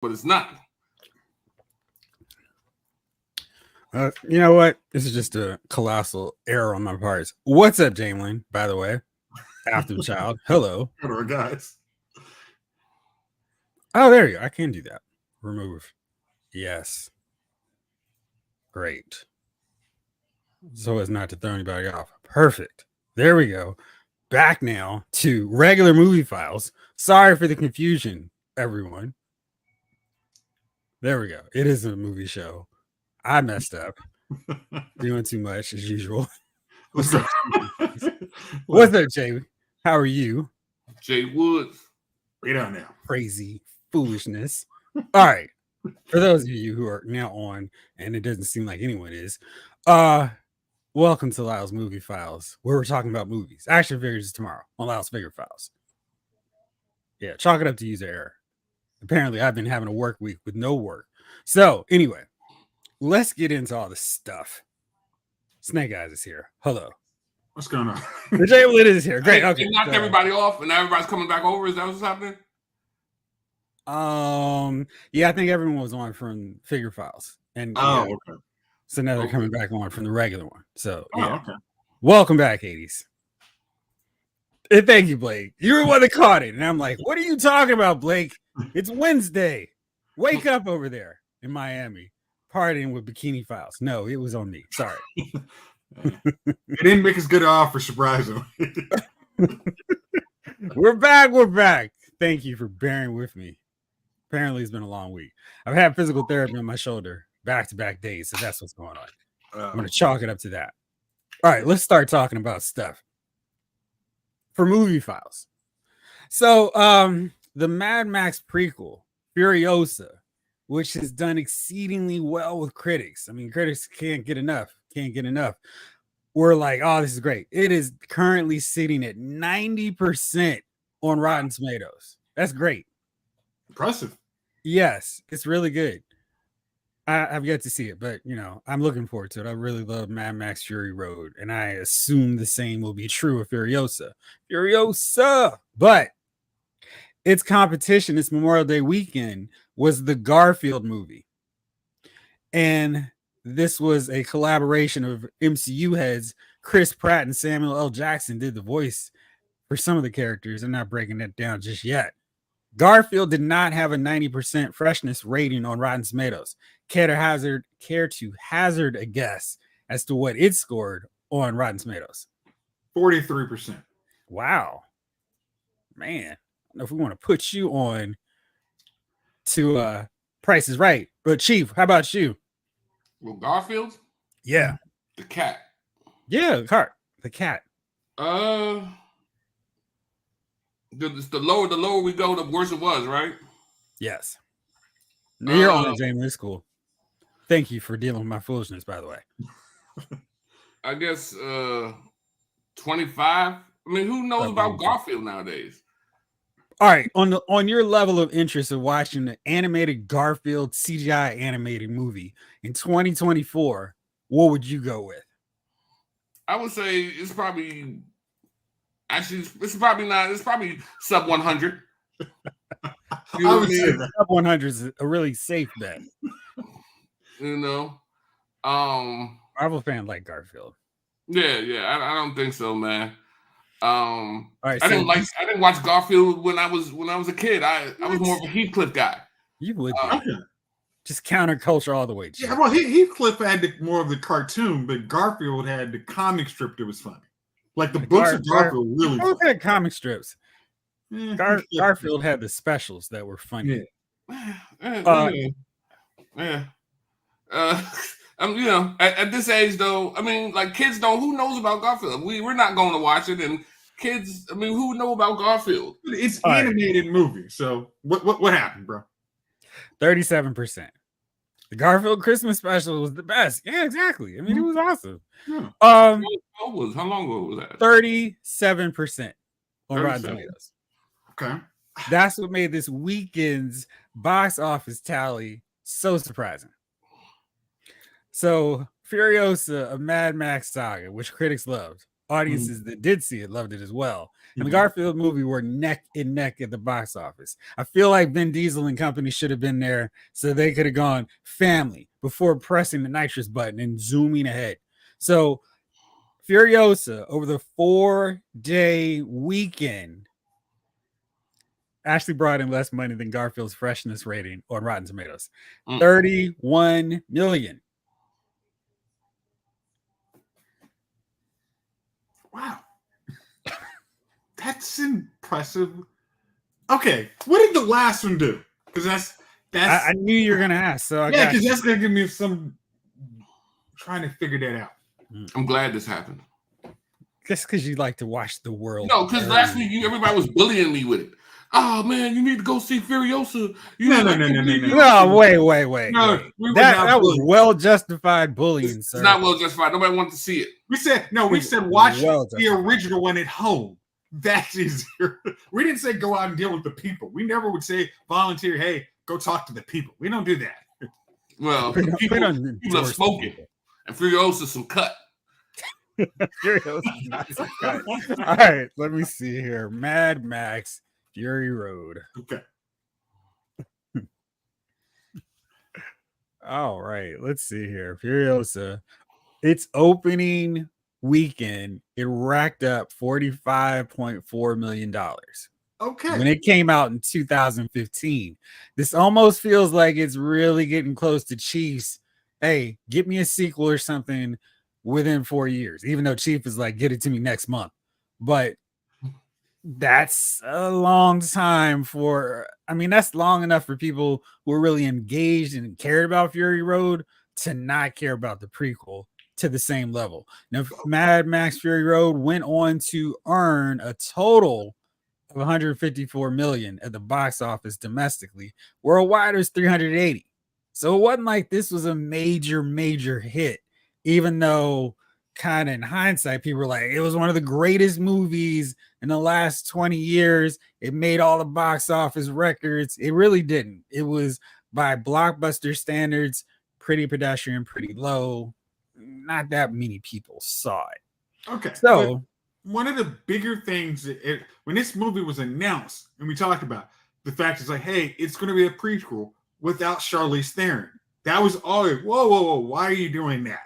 but it's not. You know what? This is just a colossal error on my part. What's up, Jamelin? By the way, after the child. Hello. Hello, guys. Oh, there you go. I can do that. Remove. Yes. Great. So as not to throw anybody off. Perfect. There we go. Back now to regular movie files. Sorry for the confusion, everyone. There we go. It is a movie show. I messed up. Doing too much as usual. What's up, Jay? How are you? Jay Woods. Right on now. Crazy foolishness. All right. For those of you who are now on, and it doesn't seem like anyone is, welcome to Lyle's Movie Files, where we're talking about movies. Action figures tomorrow on Lyle's Figure Files. Yeah, chalk it up to user error. Apparently, I've been having a work week with no work. So, anyway, let's get into all the stuff. Snake Eyes is here. Hello. What's going on? The Jay Lid is here. Great. Okay. They knocked everybody off, and now everybody's coming back over. Is that what's happening? Yeah, I think everyone was on from Figure Files, and okay. So now they're coming back on from the regular one. So, yeah. Okay. Welcome back, 80s. And thank you, Blake. You were the one that caught it, and I'm like, "What are you talking about, Blake? It's Wednesday. Wake up over there in Miami, partying with Bikini Files." No, it was on me. Sorry. It didn't make as good an offer, surprisingly. We're back. Thank you for bearing with me. Apparently, it's been a long week. I've had physical therapy on my shoulder back-to-back days, so that's what's going on. I'm going to chalk it up to that. All right, let's start talking about stuff for movie files. So, the Mad Max prequel, Furiosa, which has done exceedingly well with critics. I mean, critics can't get enough. We're like, oh, this is great. It is currently sitting at 90% on Rotten Tomatoes. That's great. Impressive. Yes, it's really good. I've yet to see it, but I'm looking forward to it. I really love Mad Max Fury Road, and I assume the same will be true of Furiosa. But its competition, its Memorial Day weekend, was the Garfield movie. And this was a collaboration of MCU heads. Chris Pratt and Samuel L. Jackson did the voice for some of the characters. I'm not breaking that down just yet. Garfield did not have a 90% freshness rating on Rotten Tomatoes. Care to hazard a guess as to what it scored on Rotten Tomatoes? 43%. Wow. Man, I don't know if we want to put you on to Price is Right. But Chief, how about you? Well, Garfield? Yeah. The cat. Yeah, the cat. The lower we go, the worse it was, right? Yes. You're on it, Jamie. It's cool. Thank you for dealing with my foolishness, by the way. I guess 25. I mean, who knows about Garfield nowadays? All right, on your level of interest of watching the animated Garfield CGI animated movie in 2024, what would you go with? I would say it's probably not. It's probably sub 100. I would say sub 100 is a really safe bet. Marvel fan like Garfield. Yeah. I don't think so, man. All right, I didn't watch Garfield when I was a kid. I was more of a Heathcliff guy. You would just counterculture all the way. Yeah, well, Heathcliff had more of the cartoon, but Garfield had the comic strip that was funny. Like the books of Garfield really. Both had comic strips. Garfield had the specials that were funny. Yeah. At this age though, I mean, like kids don't. Who knows about Garfield? We're not going to watch it, and kids. I mean, who know about Garfield? It's an animated movie. So what happened, bro? 37%. The Garfield Christmas special was the best. Yeah, exactly. I mean, it was awesome. Yeah. How long ago was that? 37% on Rotten Tomatoes. Okay. That's what made this weekend's box office tally so surprising. So, Furiosa, a Mad Max saga, which critics loved, Audiences that did see it loved it as well. And the Mhm. Garfield movie were neck and neck at the box office. I feel like Vin Diesel and company should have been there so they could have gone family before pressing the nitrous button and zooming ahead. So Furiosa over the 4-day weekend actually brought in less money than Garfield's freshness rating on Rotten Tomatoes. 31 million. Wow. That's impressive. Okay, what did the last one do? Because that's I knew you were gonna ask, so yeah, because that's gonna give me some trying to figure that out. I'm glad this happened. Just because you like to watch the world. No, because last week everybody was bullying me with it. Oh man, you need to go see Furiosa. No, wait. No, that was well justified bullying, It's sir. not well justified. Nobody wanted to see it. We said watch the original one at home. That's easier. We didn't say go out and deal with the people. We never would say volunteer, hey, go talk to the people. We don't do that. Well, people are smoking. And Furiosa some cut. All right, let me see here. Mad Max Fury Road. Okay. All right, let's see here. Furiosa. Its opening weekend, it racked up $45.4 million. Okay. When it came out in 2015. This almost feels like it's really getting close to Chiefs. Hey, get me a sequel or something within 4 years, even though Chief is like, get it to me next month. But that's a long time that's long enough for people who are really engaged and cared about Fury Road to not care about the prequel to the same level. Now, Mad Max Fury Road went on to earn a total of 154 million at the box office domestically. Worldwide, it was 380. So it wasn't like this was a major hit, even though kind of in hindsight, people were like, it was one of the greatest movies in the last 20 years. It made all the box office records. It really didn't. It was by blockbuster standards, pretty pedestrian, pretty low. Not that many people saw it. Okay. So one of the bigger things when this movie was announced and we talked about the fact is like, hey, it's going to be a prequel without Charlize Theron. That was always, whoa, why are you doing that?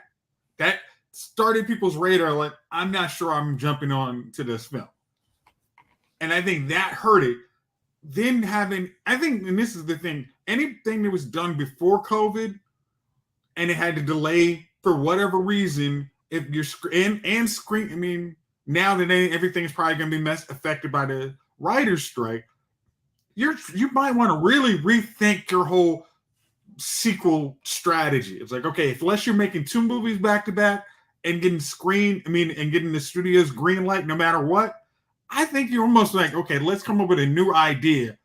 That started people's radar. Like, I'm not sure I'm jumping on to this film. And I think that hurt it. Then and this is the thing, anything that was done before COVID and it had to delay for whatever reason, if you're now that everything's probably going to be affected by the writer's strike, you might want to really rethink your whole sequel strategy. It's like, okay, unless you're making 2 movies back to back and getting and getting the studio's green light no matter what, I think you're almost like, okay, let's come up with a new idea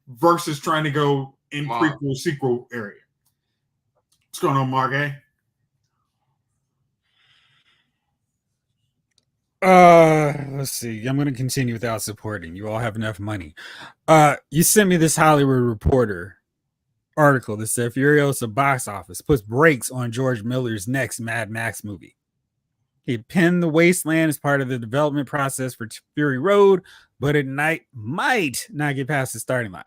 versus trying to go in prequel sequel area. What's going on, Mark? Let's see. I'm going to continue without supporting. You all have enough money. You sent me this Hollywood Reporter article that said Furiosa box office puts brakes on George Miller's next Mad Max movie. He penned The Wasteland as part of the development process for Fury Road, but it might not get past the starting line.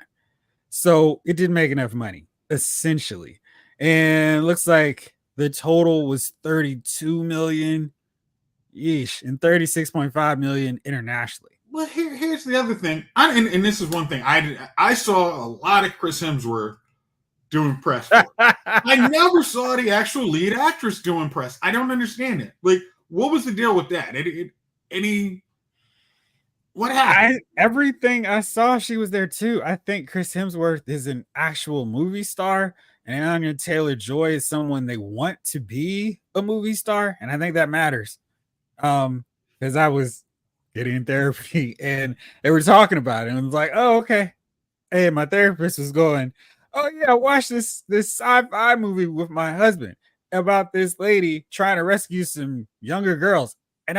So it didn't make enough money, essentially. And it looks like the total was 32 million. Yeesh, and 36.5 million internationally. Well, here's the other thing. And this is one thing. I saw a lot of Chris Hemsworth doing press. I never saw the actual lead actress doing press. I don't understand it. Like, what was the deal with that? What happened? Everything I saw, she was there too. I think Chris Hemsworth is an actual movie star, and Anya Taylor-Joy is someone they want to be a movie star, and I think that matters. Because I was getting therapy and they were talking about it, and I was like, oh, okay. Hey, my therapist was going, oh yeah, watch this sci-fi movie with my husband about this lady trying to rescue some younger girls. And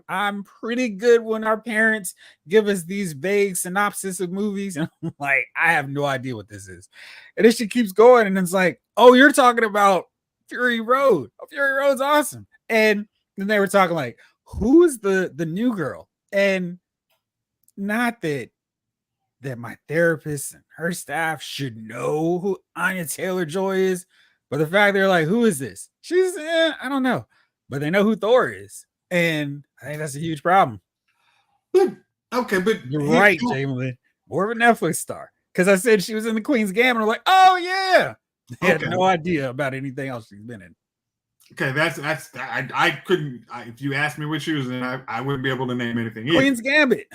I'm pretty good when our parents give us these vague synopsis of movies, and I'm like, I have no idea what this is. And then she keeps going, and it's like, oh, you're talking about Fury Road. Oh, Fury Road's awesome. And then they were talking like, who's the new girl? And not that my therapist and her staff should know who Anya Taylor-Joy is, but the fact they're like, who is this? She's I don't know, but they know who Thor is, and I think that's a huge problem. But okay, but you're right, Jamie. More of a Netflix star, because I said she was in the Queen's Gambit. I'm like, oh yeah. They had no idea about anything else she's been in. Okay, that's I couldn't. If you asked me what she was in, I wouldn't be able to name anything. Queen's Gambit.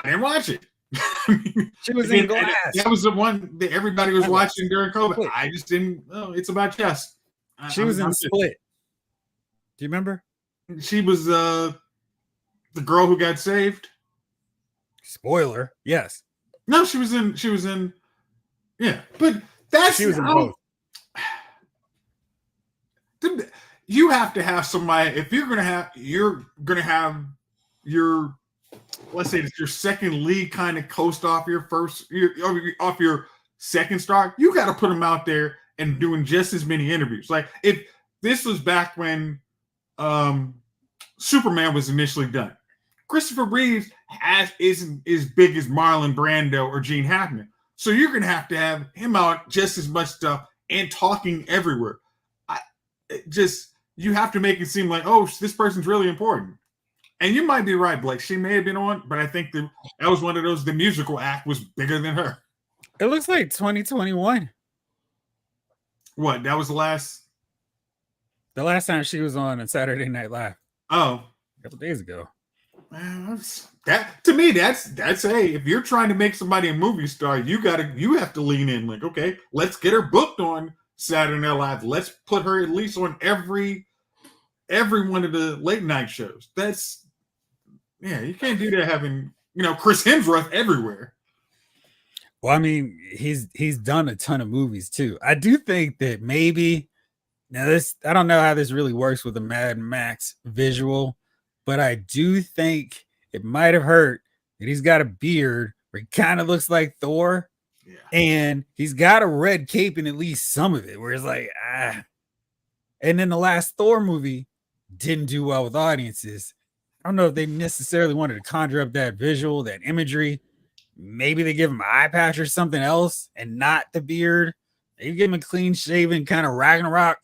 I didn't watch it. She was in Glass. That was the one that everybody was watching during COVID. Split. I just didn't. Oh, it's about chess. She was in Split. Do you remember? She was the girl who got saved. Spoiler. Yes. No, she was in. Yeah, but that's she was in both. You have to have somebody. If you're gonna have your, let's say it's your second lead kind of coast off your off your second star. You got to put them out there and doing just as many interviews. Like if this was back when Superman was initially done, Christopher Reeves isn't as big as Marlon Brando or Gene Hackman, so you're gonna have to have him out just as much stuff and talking everywhere. You have to make it seem like, oh, this person's really important. And you might be right, Blake. She may have been on, but I think that was one of those. The musical act was bigger than her. It looks like 2021. What? That was the last time she was on Saturday Night Live. Oh, a couple days ago. That to me, that's if you're trying to make somebody a movie star, you have to lean in. Like, okay, let's get her booked on Saturday Night Live. Let's put her at least on every one of the late night shows. You can't do that having Chris Hemsworth everywhere. Well, I mean, he's done a ton of movies too. I do think that maybe I don't know how this really works with the Mad Max visual, but I do think it might have hurt that he's got a beard where he kind of looks like Thor. Yeah. And he's got a red cape in at least some of it, where it's like, And then the last Thor movie didn't do well with audiences. I don't know if they necessarily wanted to conjure up that visual, that imagery. Maybe they give him an eye patch or something else and not the beard. Maybe give him a clean shaven kind of Ragnarok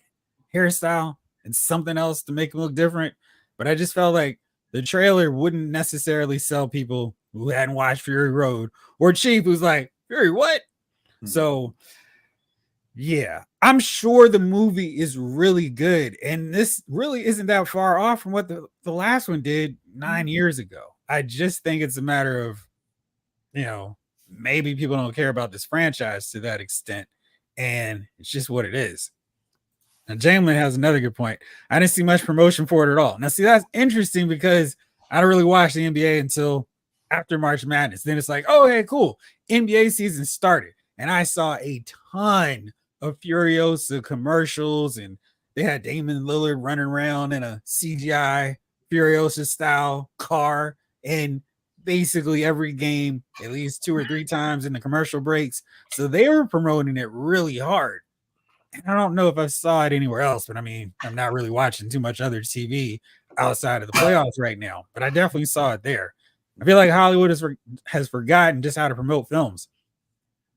hairstyle and something else to make him look different. But I just felt like the trailer wouldn't necessarily sell people who hadn't watched Fury Road, or Chief who's like, Fury, what? Mm-hmm. So, yeah, I'm sure the movie is really good. And this really isn't that far off from what the last one did 9 years ago. I just think it's a matter of, maybe people don't care about this franchise to that extent. And it's just what it is. Now, Jamlin has another good point. I didn't see much promotion for it at all. Now, see, that's interesting because I don't really watch the NBA until after March Madness. Then it's like, oh, hey, cool. NBA season started. And I saw a ton of Furiosa commercials, and they had Damon Lillard running around in a CGI Furiosa style car. And basically every game, at least 2 or 3 times in the commercial breaks. So they were promoting it really hard. And I don't know if I saw it anywhere else, but I mean, I'm not really watching too much other TV outside of the playoffs right now, but I definitely saw it there. I feel like Hollywood has forgotten just how to promote films.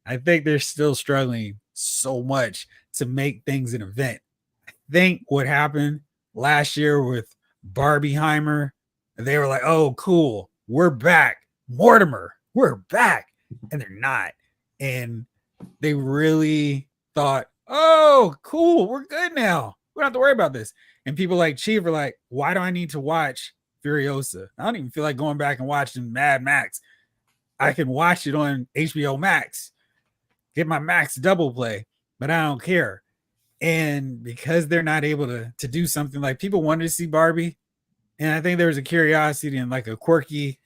I think they're still struggling so much to make things an event. I think what happened last year with Barbieheimer, they were like, oh, cool, we're back. Mortimer, we're back. And they're not. And they really thought, oh, cool, we're good now. We don't have to worry about this. And people like Chief are like, why do I need to watch Furiosa? I don't even feel like going back and watching Mad Max. I can watch it on HBO Max, get my Max double play, but I don't care. And because they're not able to do something, like people wanted to see Barbie, and I think there was a curiosity and like a quirky,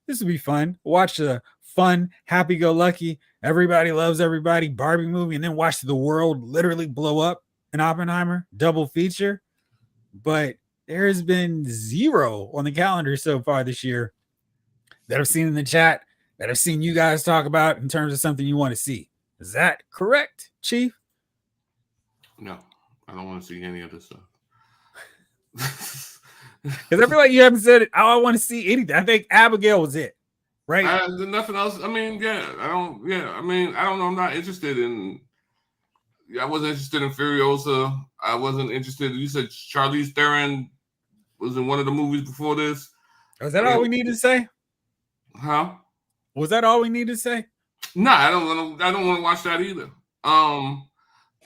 this would be fun. Watch a fun, happy-go-lucky, everybody loves everybody Barbie movie, and then watch the world literally blow up in Oppenheimer, double feature. But there has been 0 on the calendar so far this year that I've seen in the chat, that I've seen you guys talk about in terms of something you want to see. Is that correct, Chief? No, I don't want to see any of this stuff. Because I feel like you haven't said it. I want to see anything. I think Abigail was it, right? Nothing else. I mean, yeah, I don't. Yeah, I mean, I don't know. I'm not interested in. I wasn't interested in Furiosa. I wasn't interested. You said Charlize Theron was in one of the movies before this. Was that all we needed to say? Huh? Was that all we needed to say? No, I don't want to. I don't want to watch that either.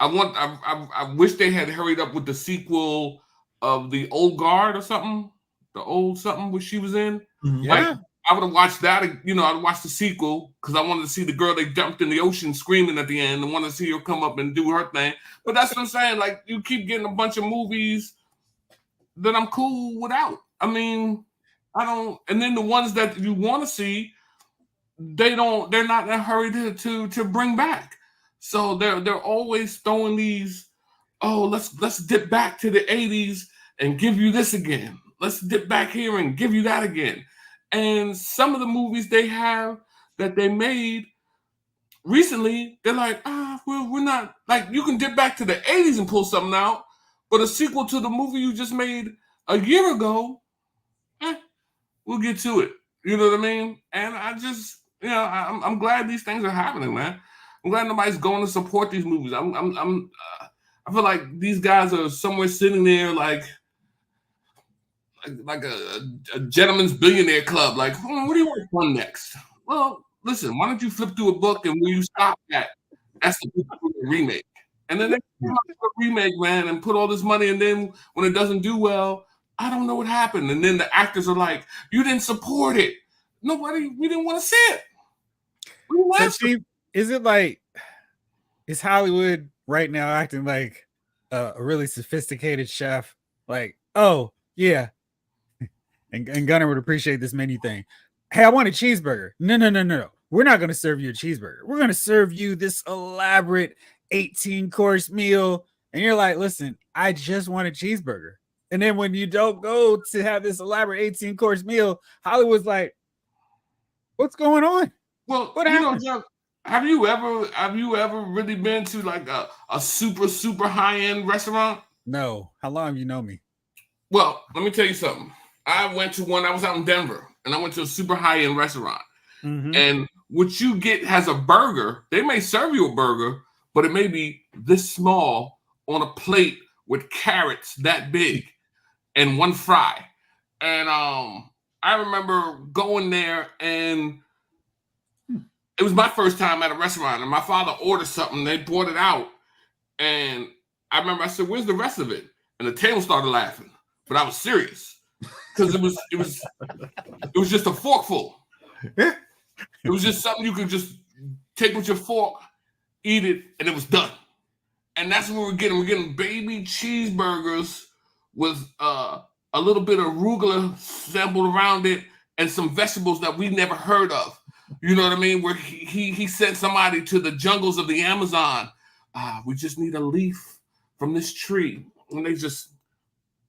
I wish they had hurried up with the sequel of the Old Guard or something. The old something which she was in. Yeah. Like, I would have watched that. I'd watch the sequel because I wanted to see the girl they dumped in the ocean screaming at the end and wanted to see her come up and do her thing. But that's what I'm saying. Like, you keep getting a bunch of movies that I'm cool without. I mean, I don't. And then the ones that you want to see, they're not in a hurry to bring back. So they're always throwing these, oh, let's dip back to the 80s and give you this again. Let's dip back here and give you that again. And some of the movies they have that they made recently, they're like, we're not, like, you can dip back to the 80s and pull something out, but a sequel to the movie you just made a year ago, we'll get to it. You know what I mean? And I just, I'm glad these things are happening, man. I'm glad nobody's going to support these movies. I feel like these guys are somewhere sitting there like a gentleman's billionaire club. Like, what do you want to fund next? Well, listen, why don't you flip through a book and when you stop at, that's the remake. And then they come up with a remake, man, and put all this money, and then when it doesn't do well, I don't know what happened. And then the actors are like, you didn't support it. We didn't want to see it. So Chief, is it like, is Hollywood right now acting like a really sophisticated chef? Like, oh, yeah. And Gunner would appreciate this menu thing. Hey, I want a cheeseburger. No. We're not going to serve you a cheeseburger. We're going to serve you this elaborate 18-course meal. And you're like, listen, I just want a cheeseburger. And then when you don't go to have this elaborate 18-course meal, Hollywood's like, what's going on? Well, what happened? Have you ever really been to like a super high-end restaurant? No. How long have you known me? Well, let me tell you something. I went to one. I was out in Denver, and I went to a super high-end restaurant. Mm-hmm. And what you get has a burger. They may serve you a burger, but it may be this small on a plate with carrots that big and one fry. And I remember going there, and it was my first time at a restaurant, and my father ordered something. They brought it out, and I remember I said, "Where's the rest of it?" And the table started laughing, but I was serious because it was just a forkful. It was just something you could just take with your fork, eat it, and it was done. And that's what we're getting. We're getting baby cheeseburgers with a little bit of arugula sampled around it and some vegetables that we never heard of. You know what I mean? Where he sent somebody to the jungles of the Amazon. We just need a leaf from this tree. And they just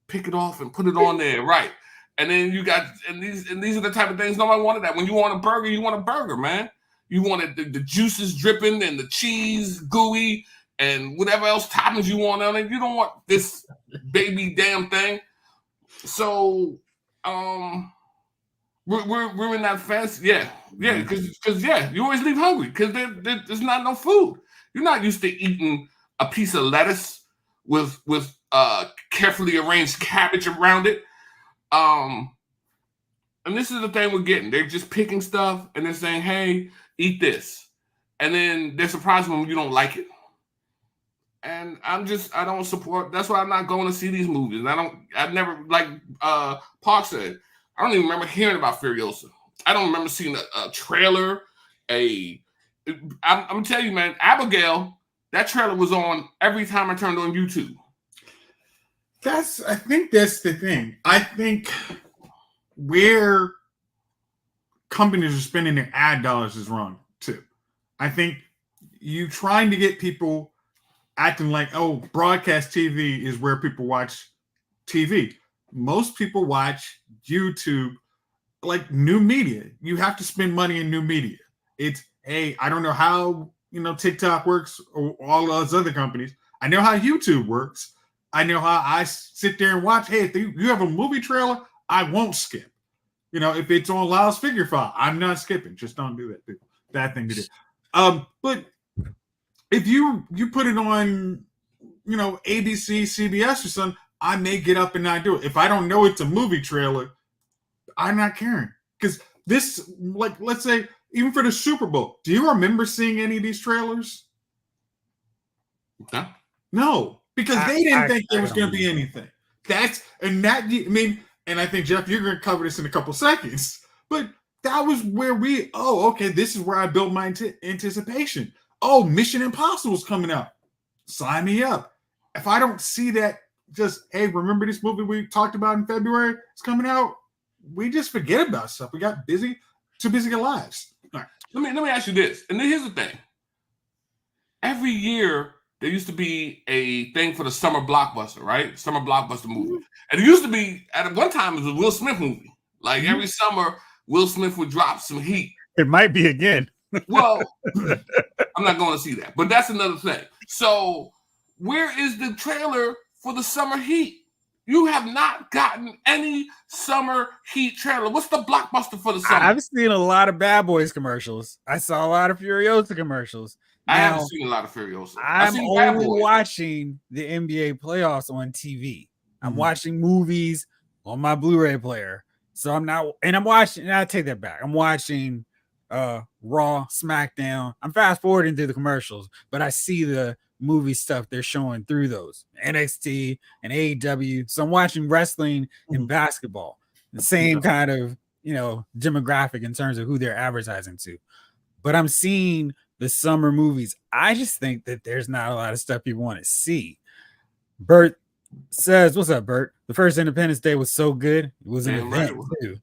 pick it off and put it on there, right? And then you got, and these are the type of things nobody wanted that. When you want a burger, you want a burger, man. You wanted the juices dripping and the cheese gooey and whatever else toppings you want on it. You don't want this baby damn thing. So, we're in that fast, yeah, because you always leave hungry because there's not no food. You're not used to eating a piece of lettuce with carefully arranged cabbage around it. And this is the thing we're getting. They're just picking stuff and they're saying, "Hey, eat this," and then they're surprised when you don't like it. And I don't support. That's why I'm not going to see these movies. I've never, like Park said, I don't even remember hearing about Furiosa. I don't remember seeing a trailer. I'm gonna tell you, man, Abigail, that trailer was on every time I turned on YouTube. I think that's the thing. I think where companies are spending their ad dollars is wrong too. I think you trying to get people acting like, oh, broadcast TV is where people watch TV. Most people watch YouTube like new media. You have to spend money in new media. It's, hey, I don't know how TikTok works or all those other companies. I know how YouTube works. I know how I sit there and watch. Hey, if you have a movie trailer, I won't skip. You know, if it's on Lyle's figure file, I'm not skipping. Just don't do that. That thing to do. But if you put it on, you know, ABC, CBS or something, I may get up and not do it. If I don't know it's a movie trailer, I'm not caring. Because this, like, let's say, even for the Super Bowl, do you remember seeing any of these trailers? No, because they didn't think there was going to be anything. And I think, Jeff, you're going to cover this in a couple seconds, but that was where okay, this is where I built my anticipation. Oh, Mission Impossible's coming out. Sign me up. If I don't see that, just, hey, remember this movie we talked about in February? It's coming out. We just forget about stuff. We got too busy with lives. All right. Let me ask you this. And then here's the thing. Every year, there used to be a thing for the summer blockbuster, right? Summer blockbuster movie. And it used to be, at one time, it was a Will Smith movie. Like every summer, Will Smith would drop some heat. It might be again. Well, I'm not going to see that. But that's another thing. So where is the trailer for the summer heat? You have not gotten any summer heat trailer. What's the blockbuster for the summer? I've seen a lot of Bad Boys commercials. I saw a lot of Furiosa commercials. I haven't seen a lot of Furiosa. I'm only watching the NBA playoffs on TV. I'm watching movies on my Blu-ray player. So I'm not, and I'm watching, and I take that back. I'm watching Raw, SmackDown. I'm fast forwarding through the commercials, but I see the movie stuff they're showing through those NXT and AEW. So I'm watching wrestling and basketball, the same kind of, you know, demographic in terms of who they're advertising to. But I'm seeing the summer movies. I just think that there's not a lot of stuff people want to see. Bert says, what's up, Bert? The first Independence Day was so good. It was an event too.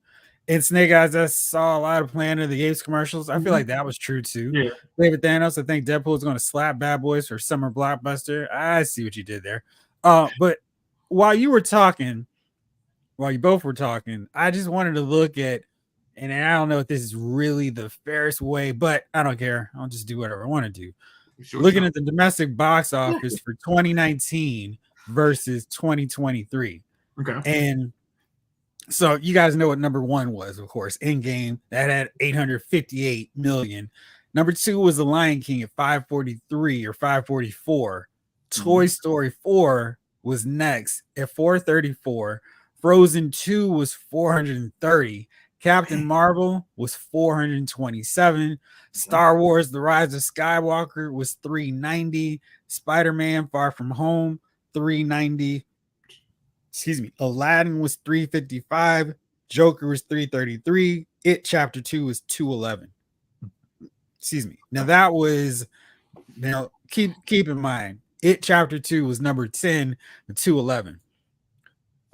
And Snake Eyes, I saw a lot of Planet of the Apes commercials. I feel like that was true too. Yeah. David Thanos, I think Deadpool is going to slap Bad Boys for summer blockbuster. I see what you did there. But while you both were talking, I just wanted to look at, and I don't know if this is really the fairest way, but I don't care. I'll just do whatever I want to do. Looking at the domestic box office for 2019 versus 2023. Okay. And so you guys know what number one was, of course, Endgame. That had 858 million. Number two was The Lion King at 543 or 544. Toy Story 4 was next at 434. Frozen 2 was 430. Captain Marvel was 427. Star Wars The Rise of Skywalker was 390. Spider-Man Far From Home 390. Aladdin was 355. Joker was 333. It Chapter 2 was 211. Now that was, keep in mind, It Chapter 2 was number 10 with 211.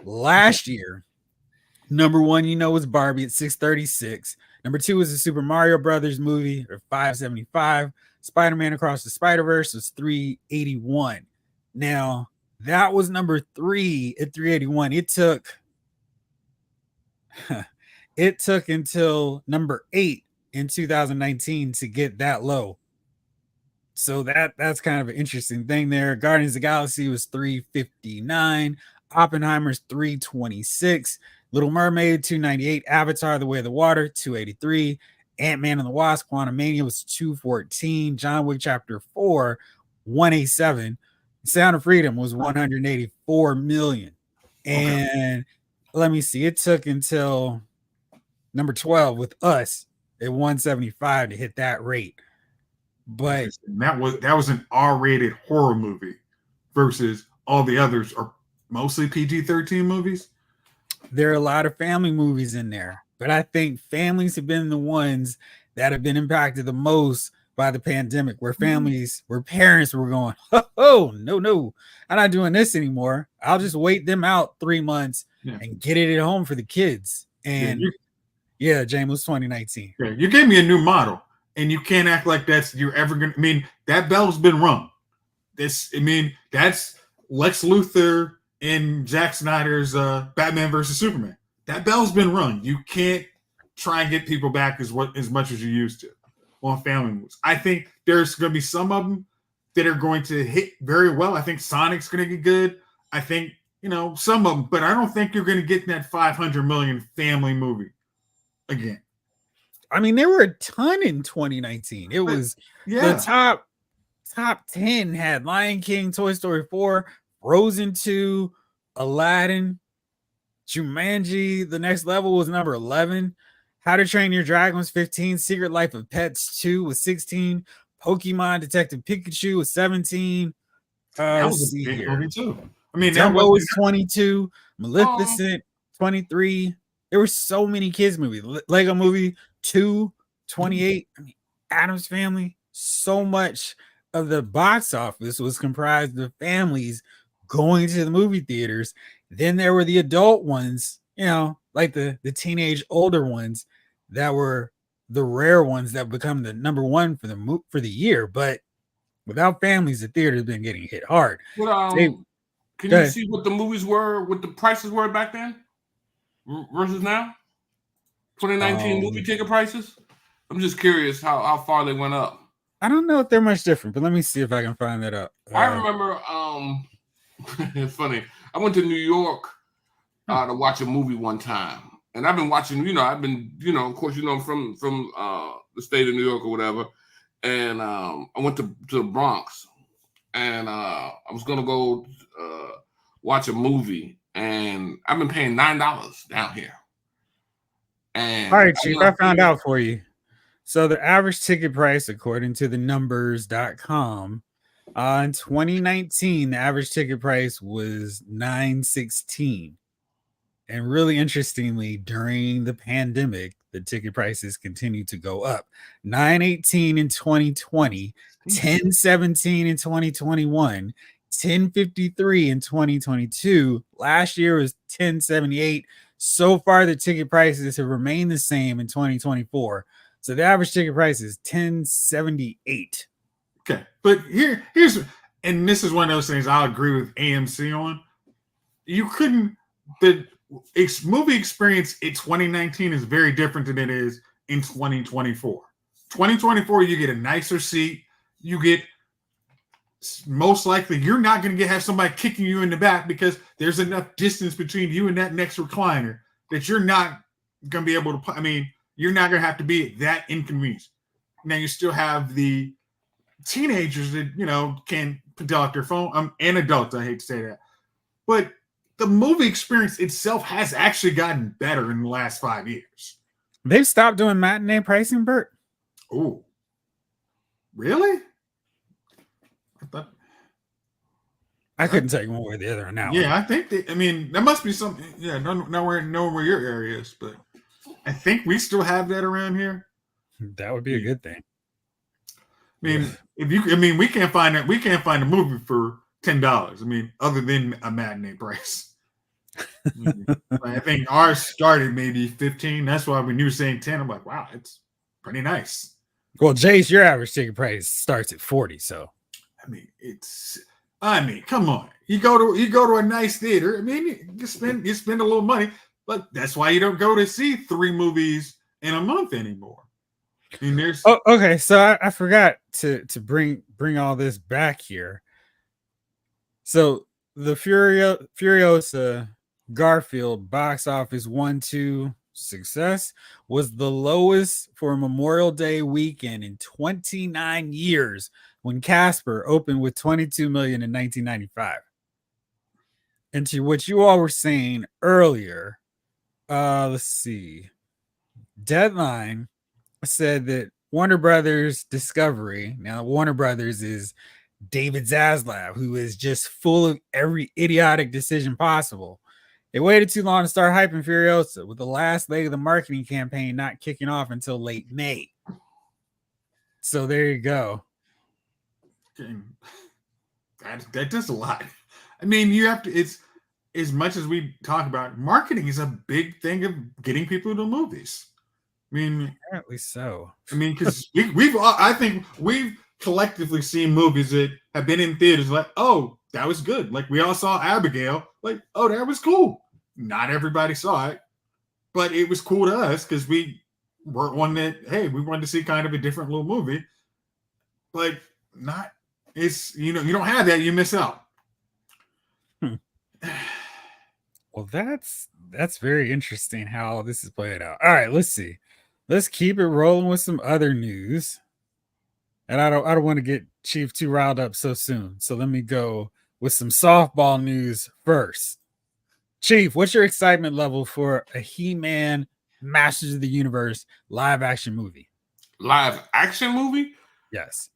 Last year, number one, was Barbie at 636. Number two was the Super Mario Brothers movie at 575. Spider-Man Across the Spider-Verse was 381. Now, that was number three at 381. It took until number 8 in 2019 to get that low. So that's kind of an interesting thing there. Guardians of the Galaxy was 359. Oppenheimer's 326. Little Mermaid 298. Avatar: The Way of the Water 283. Ant-Man and the Wasp: Quantumania was 214. John Wick Chapter 4 187. Sound of Freedom was 184 million. And let me see, it took until number 12 with Us at 175 to hit that rate. But that was an R-rated horror movie versus all the others are mostly PG-13 movies. There are a lot of family movies in there, but I think families have been the ones that have been impacted the most by the pandemic, where parents were going, oh, no, I'm not doing this anymore. I'll just wait them out 3 months and get it at home for the kids. And James was 2019. Yeah, you gave me a new model, and you can't act like you're ever going to, that bell's been rung. That's Lex Luthor in Zack Snyder's Batman versus Superman. That bell's been rung. You can't try and get people back as much as you used to on family movies. I think there's going to be some of them that are going to hit very well. I think Sonic's going to get good. I think, some of them, but I don't think you're going to get that 500 million family movie again. I mean, there were a ton in 2019. It was the top 10 had Lion King, Toy Story 4, Frozen 2, Aladdin, Jumanji. The Next Level was number 11. How to Train Your Dragon was 15. Secret Life of Pets 2 was 16. Pokemon Detective Pikachu was 17. That was a big movie too. I mean, Dumbo was 22. Maleficent 23. There were so many kids movies. Lego Movie 2, 28. I mean, Addams Family. So much of the box office was comprised of families going to the movie theaters. Then there were the adult ones, like the teenage older ones that were the rare ones that become the number one for the year. But without families, the theater's been getting hit hard. But, can you see what the movies were, what the prices were back then versus now? 2019 movie ticket prices? I'm just curious how far they went up. I don't know if they're much different, but let me see if I can find that up. I remember, it's funny. I went to New York to watch a movie one time. And I've been watching, of course, I'm from the state of New York or whatever. And I went to the Bronx. And I was going to go watch a movie. And I've been paying $9 down here. And all right, Chief, I found out for you. So the average ticket price, according to the numbers.com, in 2019, the average ticket price was $9.16. And really interestingly, during the pandemic, the ticket prices continued to go up. $9.18 in 2020, $10.17 in 2021, $10.53 in 2022. Last year was $10.78. So far, the ticket prices have remained the same in 2024. So the average ticket price is $10.78. Okay, but here's and this is one of those things I'll agree with AMC on. You couldn't the movie experience in 2019 is very different than it is in 2024. 2024, you get a nicer seat. You get most likely you're not going to have somebody kicking you in the back because there's enough distance between you and that next recliner that you're not going to be able to. I mean, you're not going to have to be that inconvenienced. Now you still have the teenagers that can pedal out their phone. And adults, I hate to say that, but the movie experience itself has actually gotten better in the last 5 years. They've stopped doing matinee pricing, Bert. Oh, really? I couldn't tell you one way or the other on that one. Yeah, I think there must be something. Yeah, nowhere where your area is, but I think we still have that around here. That would be a good thing. We can't find it. We can't find a movie for $10. I mean, other than a matinee price. I think ours started maybe 15. That's why when you were saying 10, I'm like, wow, it's pretty nice. Well, Jace, your average ticket price starts at 40. So, come on. You go to a nice theater. I mean, you spend a little money, but that's why you don't go to see 3 movies in a month anymore. I mean, there's okay. So I forgot to bring all this back here. So the Furiosa Garfield box office 1-2 success was the lowest for Memorial Day weekend in 29 years when Casper opened with 22 million in 1995. And to what you all were saying earlier, let's see. Deadline said that Warner Brothers Discovery, now Warner Brothers is David Zaslav, who is just full of every idiotic decision possible. They waited too long to start hyping Furiosa, with the last leg of the marketing campaign not kicking off until late May. So there you go. That does a lot. I mean, you have to. It's as much as we talk about marketing is a big thing of getting people to movies. I mean, apparently so. I mean, because I think we've collectively seen movies that have been in theaters like, oh, that was good. Like we all saw Abigail. Like, oh, that was cool. Not everybody saw it, but it was cool to us because we were one that, hey, we wanted to see kind of a different little movie. But you don't have that, you miss out. Well, that's very interesting how this is playing out. All right, let's see. Let's keep it rolling with some other news. And I don't want to get Chief too riled up so soon. So let me go with some softball news first. Chief, what's your excitement level for a He-Man Masters of the Universe live action movie? Live action movie? Yes.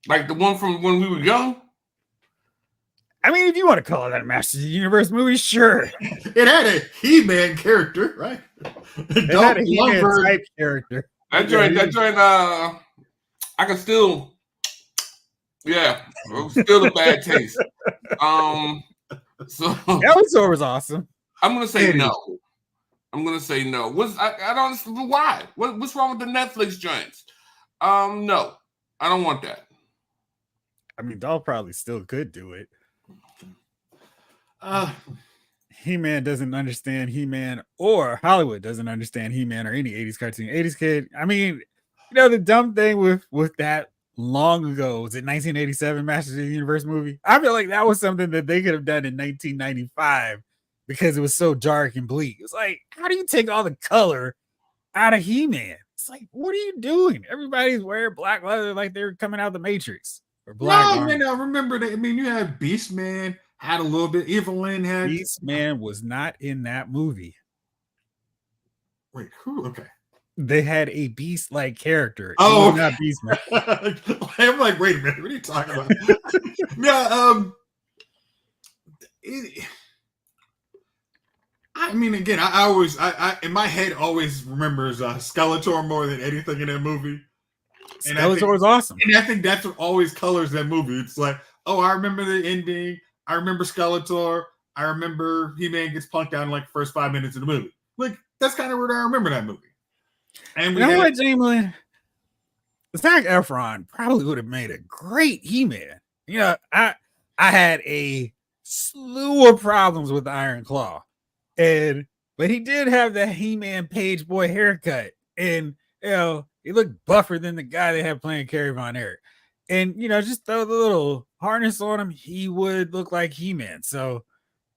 Like the one from when we were young? I mean, if you want to call that a Masters of the Universe movie, sure. It had a He-Man character, right? It had a He-Man type character. That joint, I can still, yeah, still a bad taste. So Skeletor was awesome. I'm gonna say no. I'm gonna say no. I don't understand why. What's wrong with the Netflix joints? No, I don't want that. I mean, Doll probably still could do it. He-Man doesn't understand He-Man, or Hollywood doesn't understand He-Man or any 80s cartoon. 80s kid. I mean, the dumb thing with that long ago, was it 1987 Masters of the Universe movie? I feel like that was something that they could have done in 1995 because it was so dark and bleak. It's like, how do you take all the color out of He-Man? It's like, what are you doing? Everybody's wearing black leather like they were coming out of the Matrix. Or black. No, man, I remember that. I mean, you had Beastman had a little bit. Evelyn had Beastman was not in that movie. Wait, who? Okay. They had a beast-like character. Oh, not Beastman. I'm like, wait a minute, what are you talking about? I mean, again, I in my head always remembers Skeletor more than anything in that movie. And Skeletor was awesome. And I think that's what always colors that movie. It's like, oh, I remember the ending. I remember Skeletor. I remember He-Man gets plunked down in like the first 5 minutes of the movie. Like, that's kind of where I remember that movie. And you know what, Jamie? Zac Efron probably would have made a great He-Man. I had a slew of problems with Iron Claw. But he did have that He-Man page boy haircut. And he looked buffer than the guy they had playing Kerry Von Erich. And just throw the little harness on him, he would look like He-Man. So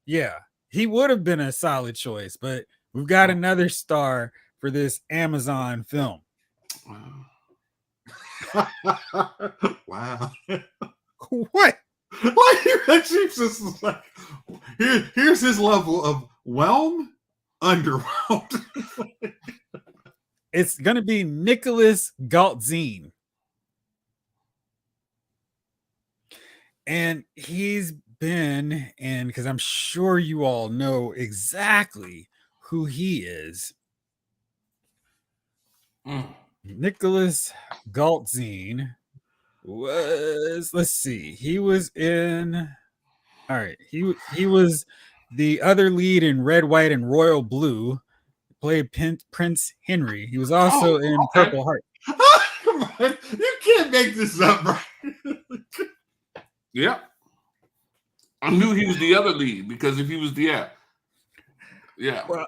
yeah, he would have been a solid choice, but we've got another star for this Amazon film. Wow. What? Like, Jesus, like, here's his level of whelm, underwhelmed. It's gonna be Nicholas Galtzine. And he's been in, because I'm sure you all know exactly who he is. Nicholas Galtzine was, let's see, he was in, all right, he was the other lead in Red, White, and Royal Blue, played Prince Henry. He was also in Purple Heart. Come on, you can't make this up, right? Yeah. I knew he was the other lead because if he was the Well,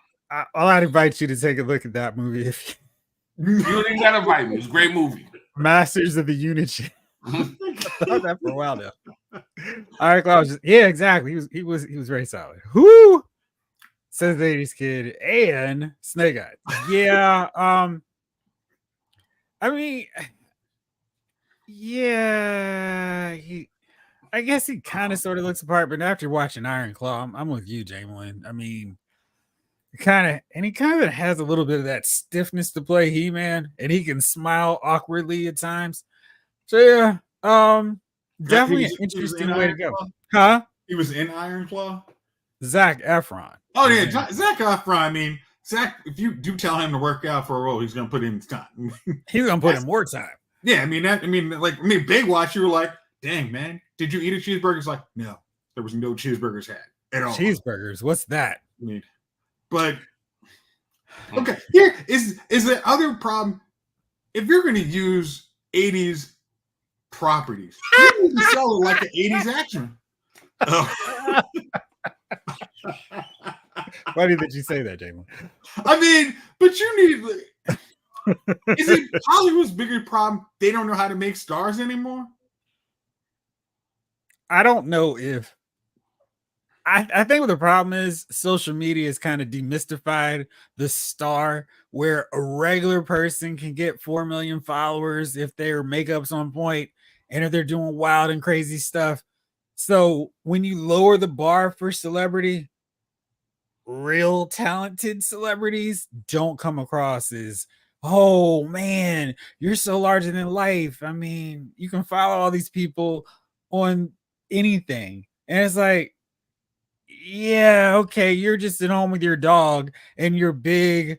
I'll invite you to take a look at that movie. If you don't even gotta invite me. It's a great movie. Masters of the Unity. I've that for a while now. All right, Klaus. Yeah, exactly. He was very solid. Who says the 80s kid and Snake Eyes? Yeah. I mean, yeah. I guess he kind of sort of looks apart, but after watching Iron Claw, I'm with you, Jamelin. I mean, he kind of has a little bit of that stiffness to play He-Man, and he can smile awkwardly at times. So yeah, definitely an interesting way to go. Huh? He was in Iron Claw? Zac Efron. Oh yeah, Zac Efron. I mean, Zach, if you do tell him to work out for a role, he's gonna put in time. He's gonna put in more time. Yeah, Baywatch, you were like, dang, man, did you eat a cheeseburger? It's like, no, there was no cheeseburgers had at all. Cheeseburgers, what's that? I mean, but okay, here is the other problem. If you're going to use 80s properties, you need to sell it like an 80s action. Funny that you say that, Jamie. I mean, but you need. Is it Hollywood's bigger problem? They don't know how to make stars anymore. I don't know if I think what the problem is social media has kind of demystified the star where a regular person can get 4 million followers if their makeup's on point and if they're doing wild and crazy stuff. So when you lower the bar for celebrity, real talented celebrities don't come across as, oh man, you're so larger than life. I mean, you can follow all these people on anything. And it's like, yeah, okay, you're just at home with your dog and your big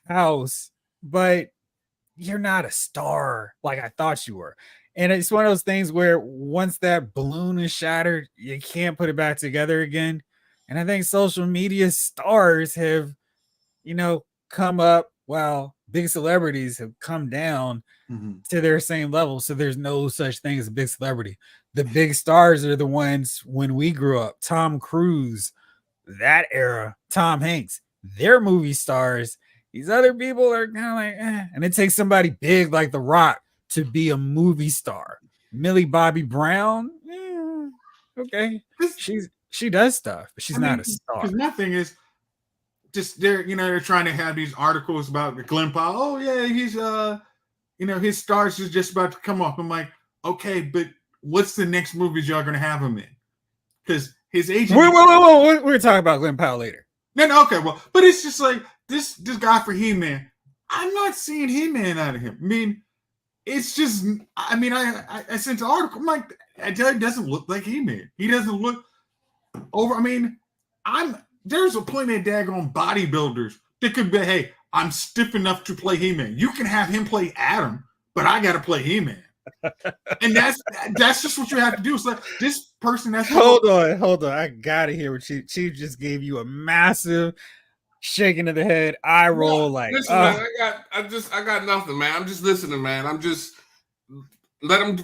house, but you're not a star like I thought you were. And it's one of those things where once that balloon is shattered, you can't put it back together again. And I think social media stars have, come up while big celebrities have come down to their same level. So there's no such thing as a big celebrity. The big stars are the ones when we grew up. Tom Cruise, that era, Tom Hanks, they're movie stars. These other people are kind of like, and it takes somebody big like The Rock to be a movie star. Millie Bobby Brown, okay, she does stuff, but she's not a star. Because my thing is, just they're trying to have these articles about the Glenn Powell. Oh yeah, he's his stars is just about to come off. I'm like, okay, but what's the next movies y'all gonna have him in? Because his agent. Whoa. We're talking about Glenn Powell later. No, okay, well, but it's just like this guy for He-Man. I'm not seeing He-Man out of him. I mean, it's just. I mean, I sent an article. I'm like, it doesn't look like He-Man. He doesn't look over. I mean, there's a plenty of daggone bodybuilders that could be. Hey, I'm stiff enough to play He-Man. You can have him play Adam, but I got to play He-Man. And that's just what you have to do. It's like this person that's hold on. I gotta hear what Chief just gave you a massive shaking of the head, eye roll. Like, listen, man, I got nothing, man. I'm just listening, man. I'm just let him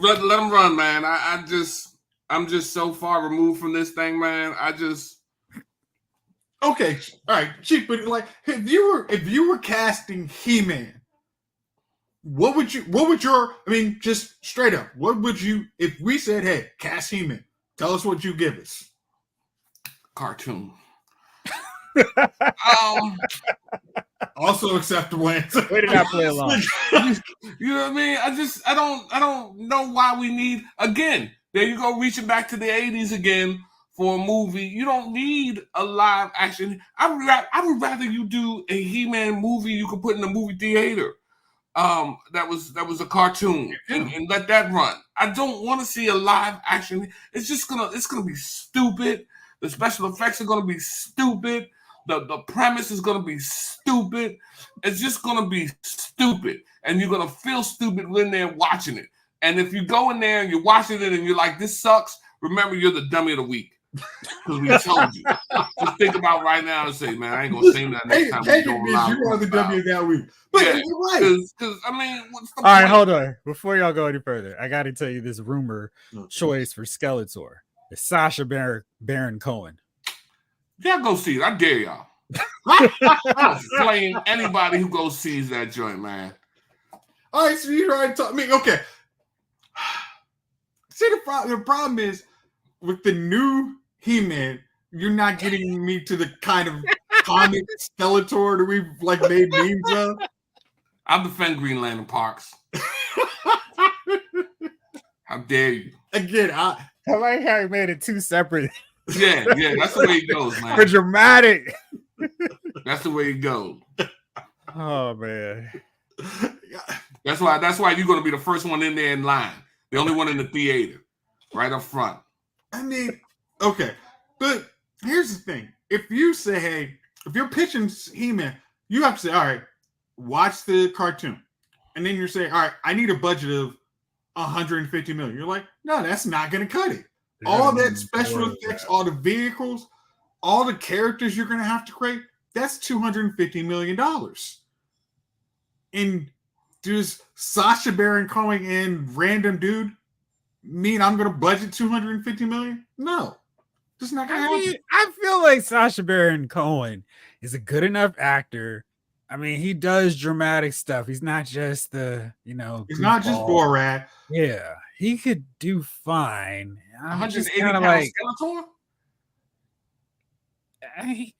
run, man. I'm just so far removed from this thing, man. Okay, all right, Chief, but like if you were casting He-Man, what would your I mean, just straight up, what would you, if we said, hey, cast He-Man, tell us what you give us? Cartoon. Also acceptable answer. Way to not play along. You know what I mean? I don't know why we need, again, there you go, reaching back to the 80s again for a movie. You don't need a live action. I would rather you do a He-Man movie you could put in the movie theater. That was a cartoon and let that run. I don't want to see a live action. It's gonna be stupid. The special effects are gonna be stupid. The premise is gonna be stupid. It's just gonna be stupid, and you're gonna feel stupid when they're watching it. And if you go in there and you're watching it and you're like, this sucks, remember you're the dummy of the week. Because we told you. Just think about right now and say, man, I ain't gonna say that next time. You are the W that week. But yeah, you're right. Because I mean, what's the All right, point? hold on. Before y'all go any further, I got to tell you this rumor choice for Skeletor. It's Sacha Baron Cohen. Yeah, go see it. I dare y'all. I'll flame anybody who goes sees that joint, man. All right, so you're trying to talk me. Okay. See, the problem is with the new He-Man, you're not getting me to the kind of comic Skeletor that we've like made memes of. I'll defend Green Lantern Parks. How dare you? Again, I like how you made it two separate. Yeah, that's the way it goes, man. For dramatic. That's the way it goes. Oh man. That's why you're gonna be the first one in there in line. The only one in the theater. Right up front. I mean, okay. But here's the thing. If you say, hey, if you're pitching He-Man, you have to say, all right, watch the cartoon. And then you're saying, all right, I need a budget of 150 million. You're like, no, that's not going to cut it. All that special effects, all the vehicles, all the characters you're going to have to create, that's $250 million. And does Sacha Baron Cohen and random dude mean I'm going to budget 250 million? No. It's not going to happen. I feel like Sacha Baron Cohen is a good enough actor. I mean, he does dramatic stuff. He's not just the, He's not just Borat. Yeah. he could do fine. I'm just 180 kind of pound like, Skeletor? I,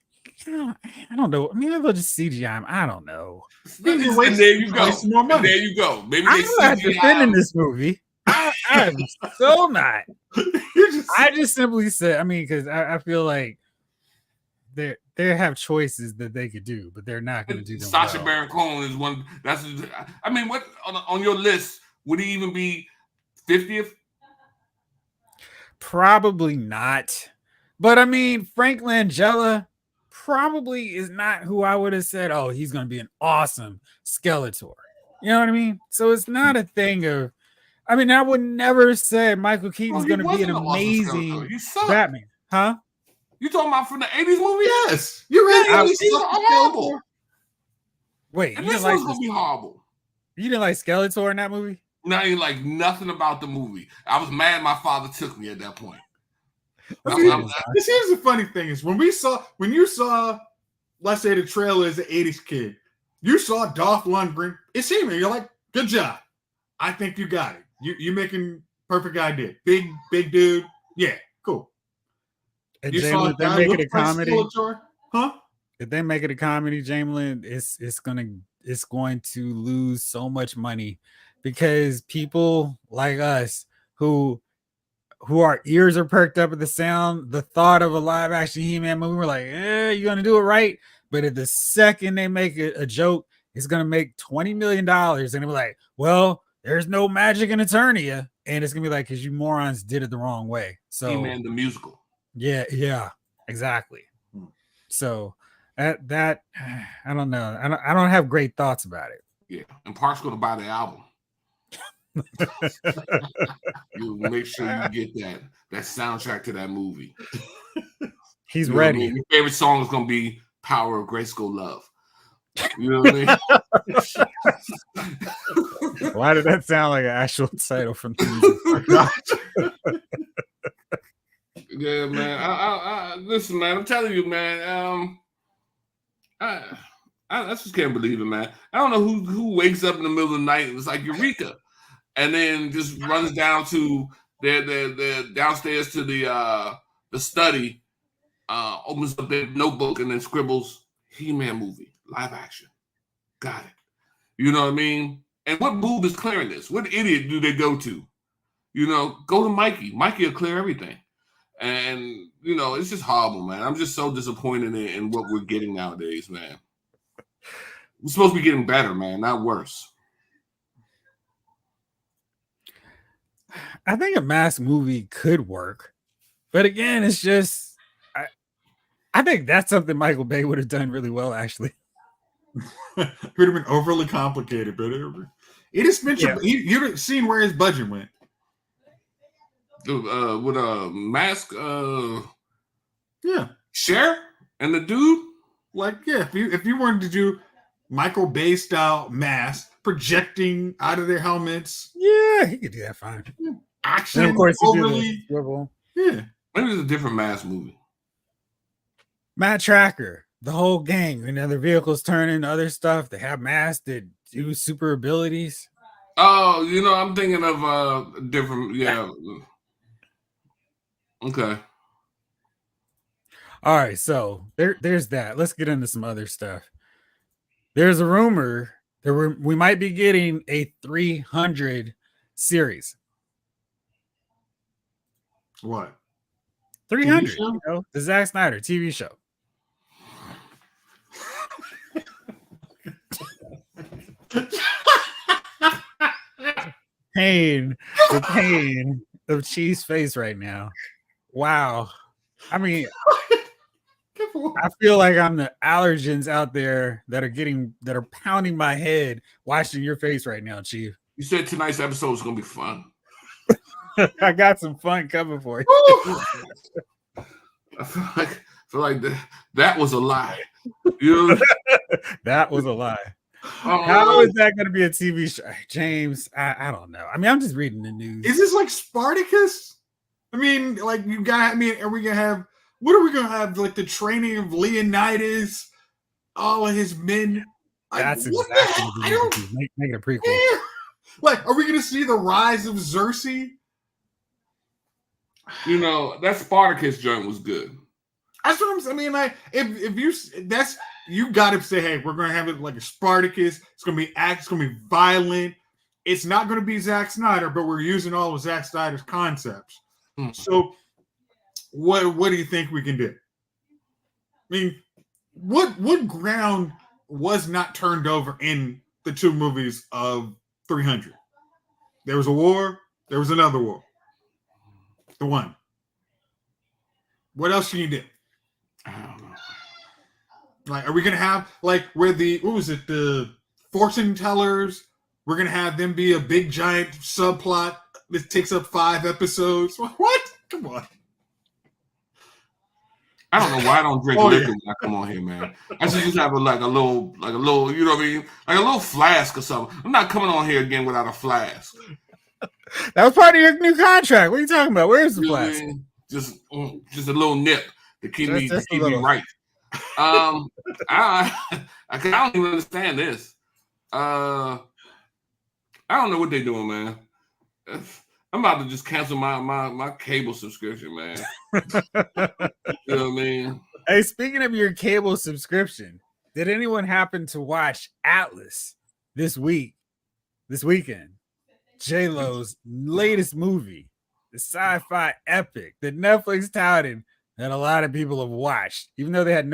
I don't know. Maybe they'll just CGI him. I don't know. And there you go. Waste more And money. there you go. Maybe I'm they not CGI defending him. this movie. I am so not. I just simply said, I mean, because I feel like they have choices that they could do, but they're not going to do them Sacha well. Baron Cohen is one. That's. I mean, what on your list would he even be 50th? Probably not. But I mean, Frank Langella probably is not who I would have said, oh, he's going to be an awesome Skeletor. You know what I mean? So it's not a thing of, I mean, I would never say Michael Keaton's going to be an amazing Batman. Huh? You talking about from the 80s movie? Yes. You're right. He's horrible. Wait, and you this didn't like one's going to be horrible. You didn't like Skeletor in that movie? No, I didn't like nothing about the movie. I was mad my father took me at that point. This here's the funny thing is when you saw, let's say the trailer as an 80s kid, you saw Dolph Lundgren, it's him, and you're like, good job. I think you got it. You're making perfect idea. Big dude. Yeah, cool. And you Jamelin, saw they make it a comedy. Skeletor? Huh? If they make it a comedy, Jamelin, it's going to lose so much money because people like us who our ears are perked up at the thought of a live action He-Man movie, we're like, you're gonna do it right. But at the second they make a joke, it's gonna make $20 million, and they're like, well, there's no magic in Eternia, and it's gonna be like, because you morons did it the wrong way. So He-Man the musical. Yeah, exactly. So that I don't know. I don't have great thoughts about it. Yeah, and Park's gonna buy the album. You make sure you get that soundtrack to that movie. He's ready. I mean? Your favorite song is gonna be "Power of Grayskull Love." You know what I mean? Why did that sound like an actual title from the music? Yeah, man. I listen, man. I'm telling you, man. I just can't believe it, man. I don't know who wakes up in the middle of the night and it's like Eureka, and then just runs down to their downstairs to the study, opens up their notebook and then scribbles He-Man movie live action. Got it. You know what I mean? And what boob is clearing this? What idiot do they go to? You know, go to Mikey. Mikey will clear everything. And, you know, it's just horrible, man. I'm just so disappointed in what we're getting nowadays, man. We're supposed to be getting better, man, not worse. I think a mass movie could work. But again, it's just, I think that's something Michael Bay would have done really well, actually. It would have been overly complicated, but it has been, you've seen where his budget went. With a mask, yeah, Cher and the dude, like if you wanted to do Michael Bay style mask projecting out of their helmets, yeah, he could do that fine. Action, and of course, overly, yeah. Maybe it's a different mask movie. Matt Tracker, the whole gang, you know, their vehicles turn into other stuff. They have masks that do super abilities. Oh, you know, I'm thinking of different, yeah. Okay. All right, so there's that. Let's get into some other stuff. There's a rumor that we might be getting a 300 series. What? 300, you know, the Zack Snyder TV show. The pain of Chief's face right now. Wow. I mean, I feel like I'm the allergens out there that are pounding my head watching your face right now, Chief. You said tonight's episode is gonna be fun. I got some fun coming for you. I feel like that was a lie. You know? That was a lie. How is that going to be a TV show, James? I don't know. I mean, I'm just reading the news. Is this like Spartacus? I mean, like you got. I mean, are we gonna have? What are we gonna have? Like the training of Leonidas, all of his men. That's like, exactly what I don't make it a prequel. care. Like, are we going to see the rise of Cersei? You know, that Spartacus joint was good. That's what I'm saying. I mean, like, if you that's you got to say, hey, we're going to have it like a Spartacus. It's going to be it's going to be violent. It's not going to be Zack Snyder, but we're using all of Zack Snyder's concepts. So, what do you think we can do? I mean, what ground was not turned over in the two movies of 300? There was a war. There was another war. The one. What else can you do? I don't know. Like, are we gonna have like where the fortune tellers? We're gonna have them be a big giant subplot that takes up 5 episodes. What? Come on. I don't know why I don't drink liquor when I come on here, man. I should just have a little, you know what I mean? Like a little flask or something. I'm not coming on here again without a flask. That was part of your new contract. What are you talking about? Where's the flask? Just a little nip to keep me right. I don't even understand this. I don't know what they're doing, man. I'm about to just cancel my cable subscription, man. You know what I mean? Hey, speaking of your cable subscription, did anyone happen to watch Atlas this weekend? J-Lo's latest movie, the sci-fi epic that Netflix touted that a lot of people have watched, even though they had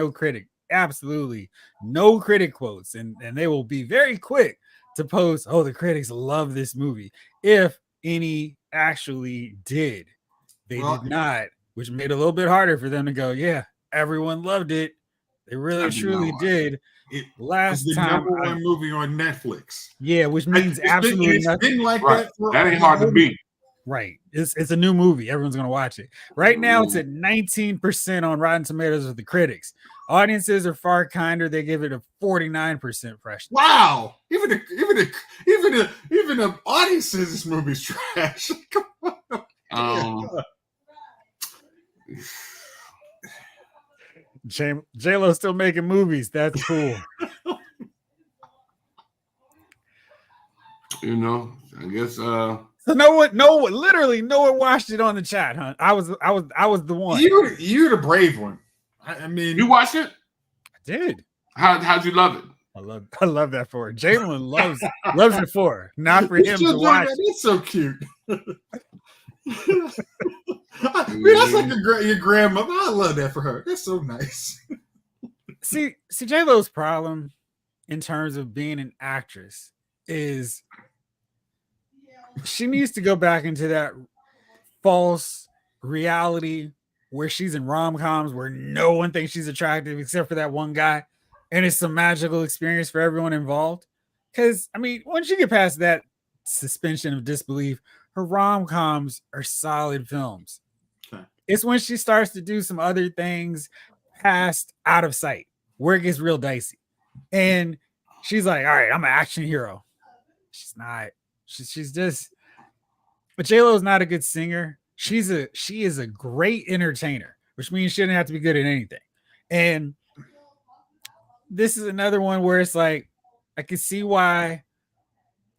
absolutely no critic quotes, and they will be very quick to post, oh, the critics love this movie, if any actually did. They did not, which made it a little bit harder for them to go, yeah, everyone loved it. They really truly did. Last the time, number one movie on Netflix. Yeah, which means absolutely nothing. Like that ain't hard to beat. Right. It's a new movie. Everyone's going to watch it. Right now, it's at 19% on Rotten Tomatoes with the critics. Audiences are far kinder. They give it a 49% freshness. Wow. Even the audience says this movie's trash. Come on. J-Lo's still making movies. That's cool. You know, I guess So literally no one watched it on the chat, huh? I was the one. You're the brave one. I mean, you watched it? I did. How'd you love it? I love that for her. Jalen loves it for her, not for him to watch. It's so cute. I mean, that's like your grandmother. I love that for her. That's so nice. See, J-Lo's problem in terms of being an actress is she needs to go back into that false reality where she's in rom-coms where no one thinks she's attractive except for that one guy, and it's some magical experience for everyone involved. Because, I mean, once you get past that suspension of disbelief, her rom-coms are solid films. Okay. It's when she starts to do some other things past Out of Sight where it gets real dicey. And she's like, all right, I'm an action hero. She's not. She's just, but J-Lo is not a good singer. She is a great entertainer, which means she doesn't have to be good at anything. And this is another one where it's like, I can see why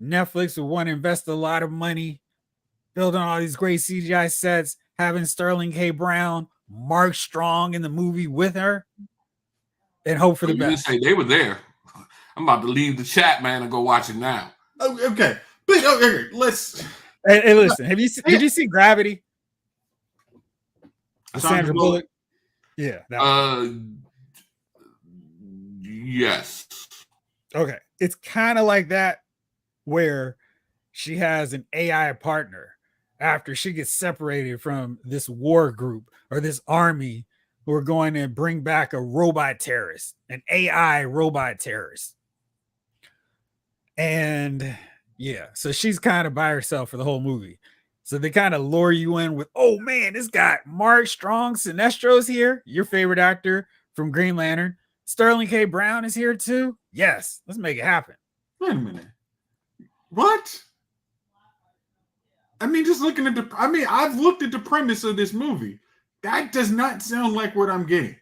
Netflix would want to invest a lot of money building all these great CGI sets, having Sterling K. Brown, Mark Strong in the movie with her, and hope for the best. Say they were there. I'm about to leave the chat, man, and go watch it now. Okay. But okay, let's. Hey, listen. Did you see Gravity? Sandra Bullock. Yeah. Yes. Okay. It's kind of like that, where she has an AI partner after she gets separated from this war group or this army who are going to bring back a robot terrorist, an AI robot terrorist. And yeah, so she's kind of by herself for the whole movie. So they kind of lure you in with, oh man, this guy, Mark Strong Sinestro's here, your favorite actor from Green Lantern. Sterling K. Brown is here too. Yes, let's make it happen. Wait a minute. What? I mean, I've looked at the premise of this movie. That does not sound like what I'm getting.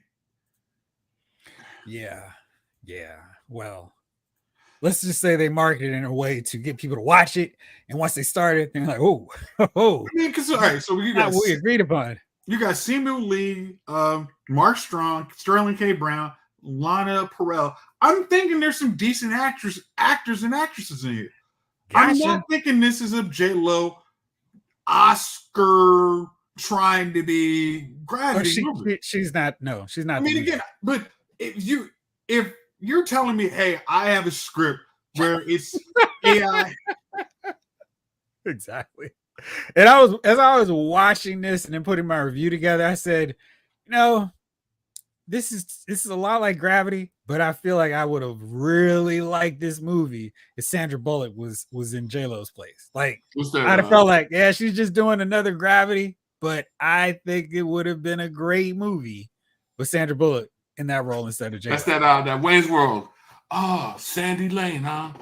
Yeah. Well, let's just say they marketed it in a way to get people to watch it. And once they started, they're like, oh, oh. I mean, because all right, so you got what we agreed upon. You got Simu Lee, Mark Strong, Sterling K. Brown, Lana Perel. I'm thinking there's some decent actors and actresses in here. Gotcha. I'm not thinking this is a J-Lo Oscar trying to be Gravity. She's not. No, she's not. I mean, again, but if you're telling me, hey, I have a script where it's AI. Exactly. And as I was watching this and then putting my review together, I said, this is a lot like Gravity, but I feel like I would have really liked this movie if Sandra Bullock was in J-Lo's place. Like, I'd have felt like, yeah, she's just doing another Gravity, but I think it would have been a great movie with Sandra Bullock in that role instead of J-Lo. That's that Wayne's World. Oh, Sandy Lane, huh?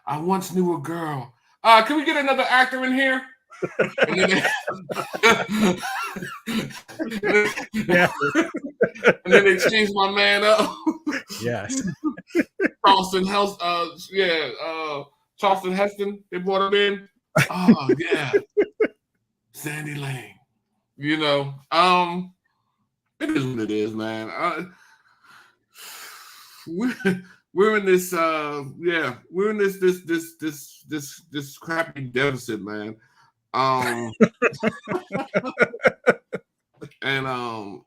I once knew a girl. Can we get another actor in here? And then they changed my man up. Yes. Charleston Heston. They brought him in. Oh yeah, Sandy Lane. It is what it is, man. We're in this. We're in this crappy deficit, man. And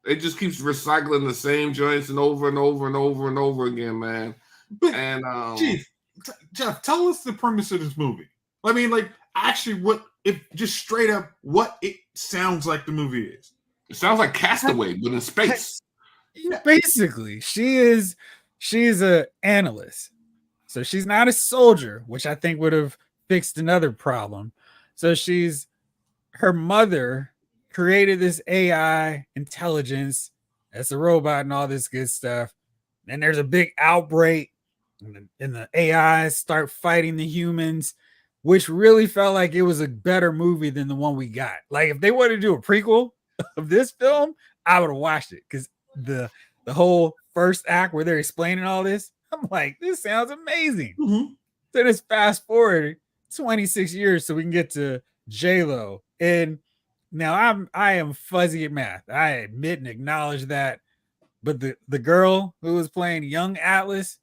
it just keeps recycling the same joints and over and over and over and over again, man. But, and Jeff, tell us the premise of this movie. I mean, like, actually, just straight up what it sounds like the movie is. It sounds like Castaway, but in space. Basically, she's an analyst, so she's not a soldier, which I think would have fixed another problem. So her mother created this AI intelligence as a robot and all this good stuff. And there's a big outbreak and the AIs start fighting the humans, which really felt like it was a better movie than the one we got. Like, if they wanted to do a prequel of this film, I would have watched it, because the whole first act where they're explaining all this, I'm like, this sounds amazing. Mm-hmm. So just fast forward 26 years so we can get to J-Lo. And now I am fuzzy at math. I admit and acknowledge that. But the girl who was playing young Atlas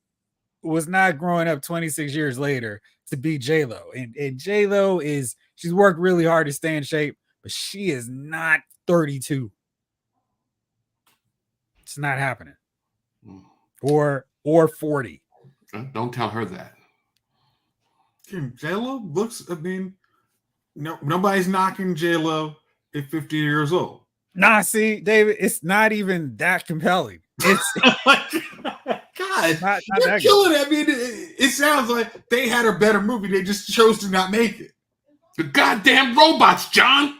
was not growing up 26 years later to be J-Lo. And J-Lo she's worked really hard to stay in shape, but she is not 32. It's not happening. Or 40. Don't tell her that. J-Lo looks, I mean, nobody's knocking J-Lo at 50 years old. Nah, see, David, it's not even that compelling. It's God, not you're killing it. I mean, it sounds like they had a better movie. They just chose to not make it. The goddamn robots, John.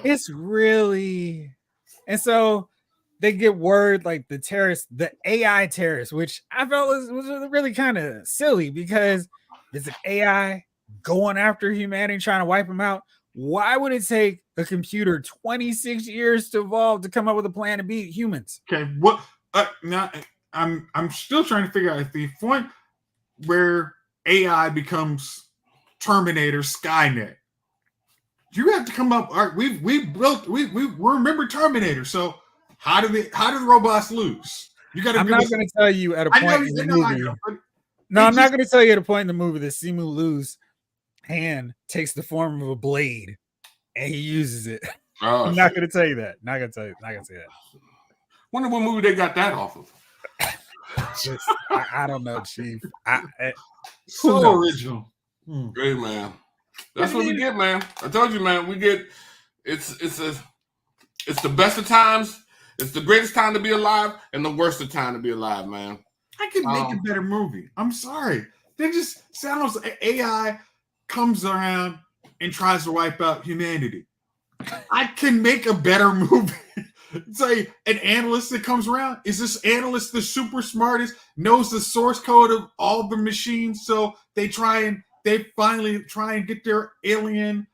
it's really, and so they get word like the AI terrorists, which I felt was really kind of silly, because there's an AI going after humanity, trying to wipe them out. Why would it take a computer 26 years to evolve to come up with a plan to beat humans? Okay, what? Now I'm still trying to figure out the point where AI becomes Terminator, Skynet. You have to come up. All right, we remember Terminator. So how do the robots lose? You got to. I'm not going to tell you at a point in the movie. No, I'm not going to tell you at a point in the movie that Simu Liu's hand takes the form of a blade and he uses it. Oh, I'm not going to tell you that. Not going to say that. Wonder what movie they got that off of. I don't know, Chief. So original. Great, man. That's what we get, man. I told you, man. We get it's the best of times. It's the greatest time to be alive and the worst of time to be alive, man. I could make a better movie. I'm sorry. That just sounds like AI comes around and tries to wipe out humanity. I can make a better movie. It's like an analyst that comes around. Is this analyst the super smartest? Knows the source code of all the machines, so they finally try and get their alien,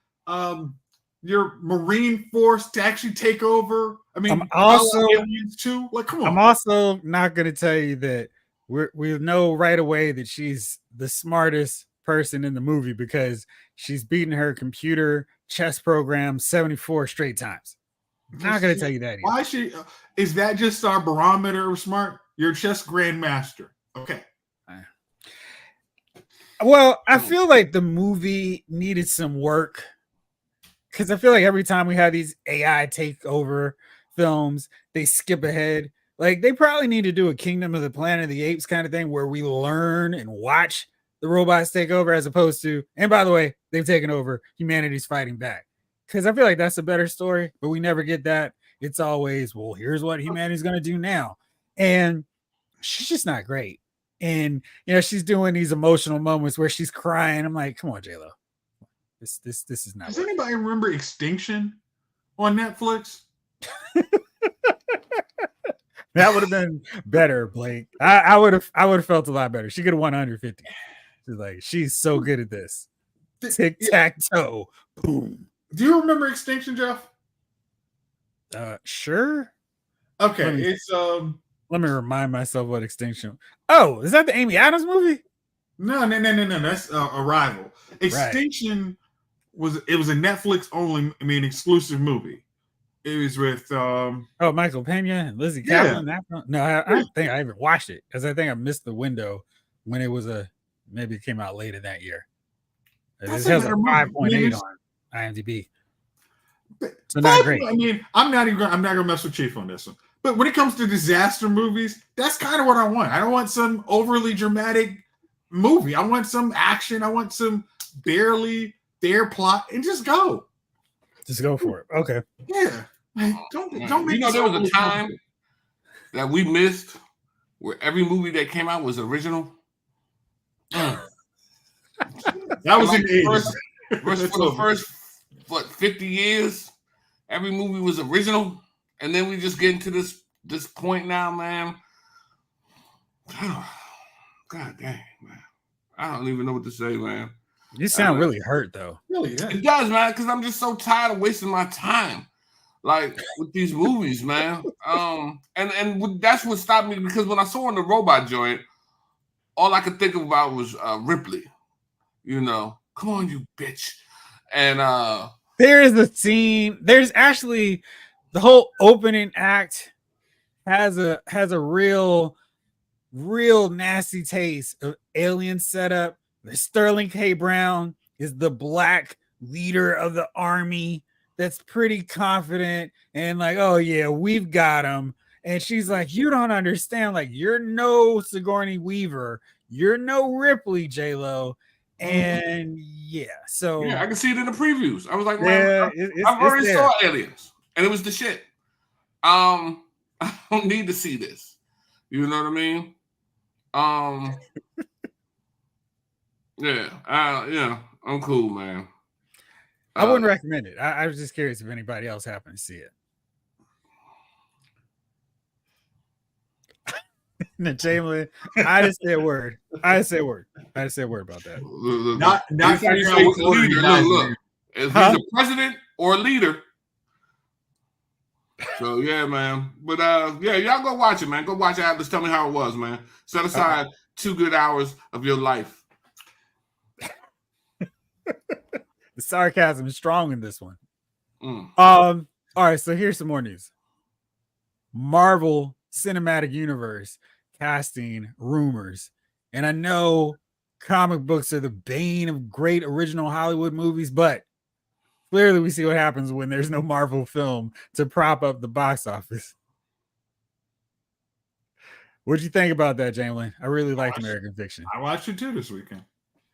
your marine force to actually take over I mean, I'm also Aliens too. Like, come on. I'm also not going to tell you that we know right away that she's the smartest person in the movie because she's beaten her computer chess program 74 straight times. Not going to tell you that either. Why is that just our barometer of smart? You're chess grandmaster. Okay. Well, I feel like the movie needed some work because I feel like every time we have these AI takeover films, they skip ahead. Like they probably need to do a Kingdom of the Planet of the Apes kind of thing where we learn and watch the robots take over as opposed to, and by the way, they've taken over, humanity's fighting back. Because I feel like that's a better story, but we never get that. It's always, well, here's what humanity's going to do now. And she's just not great. And, she's doing these emotional moments where she's crying. I'm like, come on, J-Lo. This is not. Does anybody remember Extinction on Netflix? That would have been better, Blake. I would have felt a lot better. She could have won 150. She's like, she's so good at this. Tic-tac-toe. Boom. Do you remember Extinction, Jeff? Sure. Okay, let me remind myself what Extinction. Oh, is that the Amy Adams movie? No. That's Arrival. Extinction was a Netflix only, exclusive movie. It was with Michael Pena and Lizzie Kaplan. No, I don't think I even watched it because I think I missed the window when it was maybe it came out later that year. It has a 5.8 on IMDb. So not great. I'm not gonna mess with Chief on this one. But when it comes to disaster movies, that's kind of what I want. I don't want some overly dramatic movie. I want some action. I want some barely there plot, and just go. Just go for it. Okay. Yeah. Don't make there was a time that we missed where every movie that came out was original. That was in the 80s. For the first 50 years, every movie was original, and then we just get into this point now, man. God dang, man. I don't even know what to say, man. You sound really hurt, though. Really, yeah. It does, man, because I'm just so tired of wasting my time, like with these movies, man. And that's what stopped me because when I saw in the robot joint, all I could think about was Ripley. Come on, you bitch. And there is a scene. There's actually the whole opening act has a real nasty taste of alien setup. Sterling K. Brown is the black leader of the army that's pretty confident and like, oh yeah, we've got him. And she's like, you don't understand. Like, you're no Sigourney Weaver. You're no Ripley, J-Lo. And so I can see it in the previews. I was like, man, I've already saw Aliens, and it was the shit. I don't need to see this. You know what I mean? I'm cool, man. I wouldn't recommend it. I was just curious if anybody else happened to see it. Chamberlain, I just say a word. I just say a word about that. Not leader. Look. If he's a president or a leader. So yeah, man. But y'all go watch it, man. Go watch Atlas. Tell me how it was, man. Set aside 2 good hours of your life. The sarcasm is strong in this one. All right, so here's some more news. Marvel Cinematic Universe casting rumors. And I know comic books are the bane of great original Hollywood movies, but clearly we see what happens when there's no Marvel film to prop up the box office. What'd you think about that, Jamlin? I really liked American Fiction. I watched it too this weekend.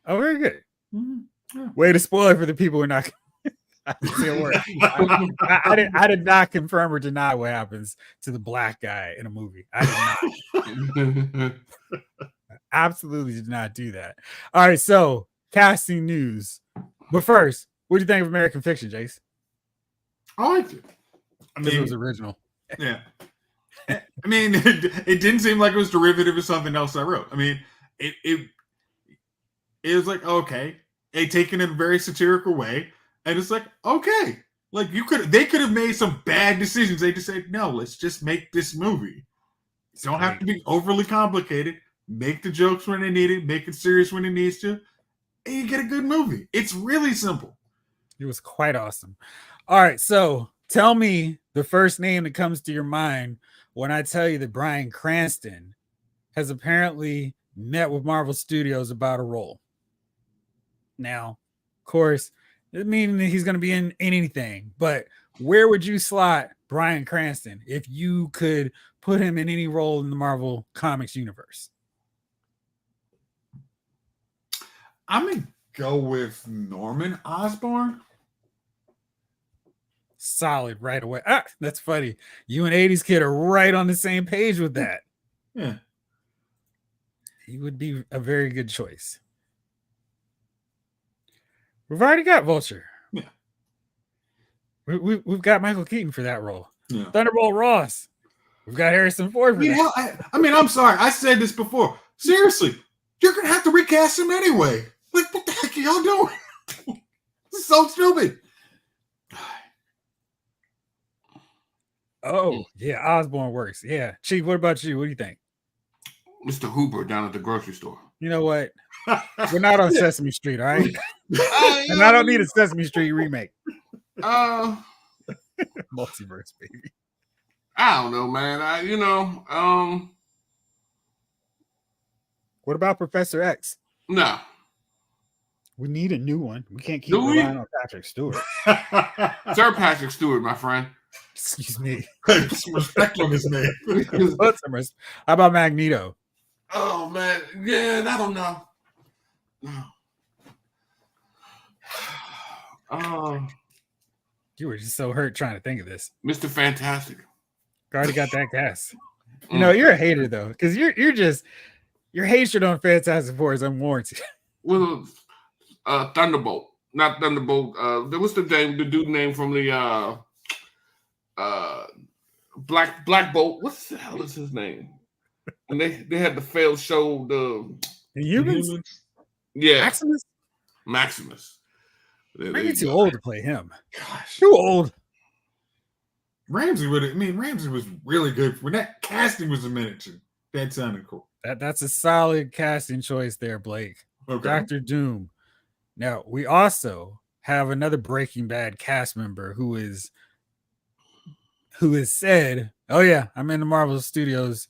Oh, very good. Mm-hmm. Yeah. Way to spoil it for the people who are not. I didn't say a word. I did not confirm or deny what happens to the black guy in a movie. I did not. I absolutely did not do that. All right, so casting news. But first, what do you think of American Fiction, Jace? I liked it. It was original. Yeah. It didn't seem like it was derivative of something else I wrote. It was like, okay, they taken it in a very satirical way. And it's like, okay, Like they could have made some bad decisions. They just said, no, let's just make this movie. Don't have to be overly complicated. Make the jokes when they need it. Make it serious when it needs to. And you get a good movie. It's really simple. It was quite awesome. All right, so tell me the first name that comes to your mind when I tell you that Bryan Cranston has apparently met with Marvel Studios about a role. Now, of course, it doesn't mean that he's going to be in anything, but where would you slot Bryan Cranston if you could put him in any role in the Marvel Comics universe? I'm going to go with Norman Osborn. Solid right away. Ah, that's funny. You and 80s Kid are right on the same page with that. Yeah. He would be a very good choice. We've already got Vulture. Yeah. We've got Michael Keaton for that role. Yeah. Thunderbolt Ross. We've got Harrison Ford for that. I mean, I'm sorry. I said this before. Seriously, you're going to have to recast him anyway. Like, what the heck are y'all doing? This is so stupid. Oh, yeah. Osborn works. Yeah. Chief, what about you? What do you think? Mr. Hooper down at the grocery store. You know what? We're not on Sesame Street, all right? And I don't need a Sesame Street remake. Multiverse, baby. I don't know, man. What about Professor X? No. We need a new one. We can't keep relying on Patrick Stewart. Sir Patrick Stewart, my friend. Excuse me. Some respect on his name. How about Magneto? Oh, man. Yeah, I don't know. You were just so hurt trying to think of this. Mr. Fantastic. Already got that cast. You know, you're a hater though, because your hatred on Fantastic Four is unwarranted. Well, Thunderbolt, not Thunderbolt. What's the dude name from the Black Bolt? What the hell is his name? And they had the failed show. The Humans? Yeah, Maximus. You're too old to play him. Gosh, too old. Ramsey was really good when that casting was a miniature. That sounded cool. That's a solid casting choice there, Blake. Okay. Dr. Doom. Now we also have another Breaking Bad cast member who has said, "Oh yeah, I'm in the Marvel Studios.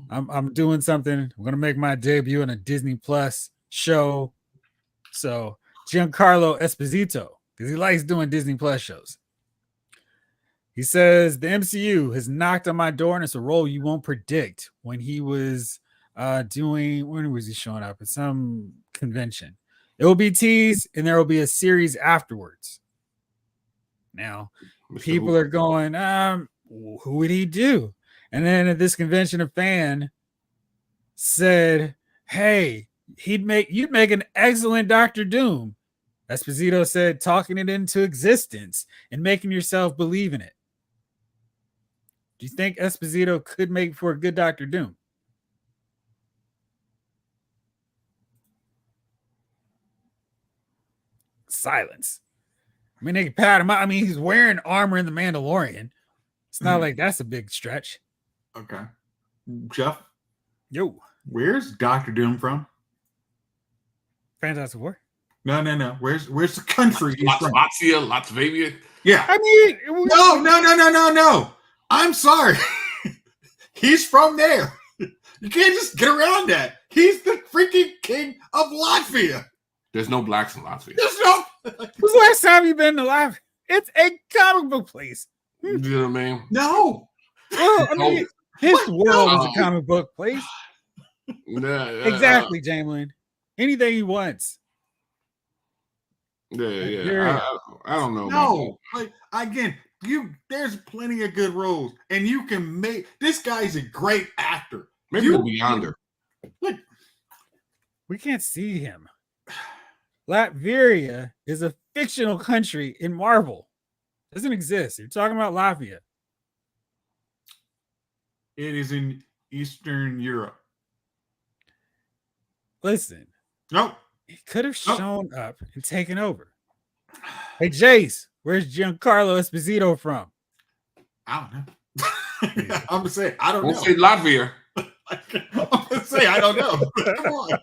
I'm doing something. I'm gonna make my debut in a Disney Plus show." So Giancarlo Esposito, because he likes doing Disney Plus shows. He says the MCU has knocked on my door and it's a role you won't predict. When he was when was he showing up at some convention? It will be teased and there will be a series afterwards. Now, people are going, who would he do? And then at this convention, a fan said, hey, you'd make an excellent Dr. Doom. Esposito said, talking it into existence and making yourself believe in it. Do you think Esposito could make for a good Dr. Doom? Silence. I mean, they can pat him out. I mean, he's wearing armor in The Mandalorian. It's not like that's a big stretch. Okay. Jeff? Yo. Where's Dr. Doom from? Fantastic Four. No. Where's the country he's from? Latvia. Yeah. I mean, no. I'm sorry. He's from there. You can't just get around that. He's the freaking king of Latvia. There's no blacks in Latvia. There's no. When's the last time you've been to Latvia? It's a comic book place. You know what I mean? No. Well, I mean, his world is a comic book place. Exactly, Jamelin. Anything he wants. Yeah. I don't know. No, like again, there's plenty of good roles, and you can make this guy's a great actor. Maybe the Beyonder. Like, we can't see him. Latveria is a fictional country in Marvel. It doesn't exist. You're talking about Latvia. It is in Eastern Europe. Listen. Nope. He could have shown up and taken over. Hey, Jace, Where's Giancarlo Esposito from? I don't know. I'm gonna say I don't know. Don't say Latvia. I'm gonna say I don't know. Come on.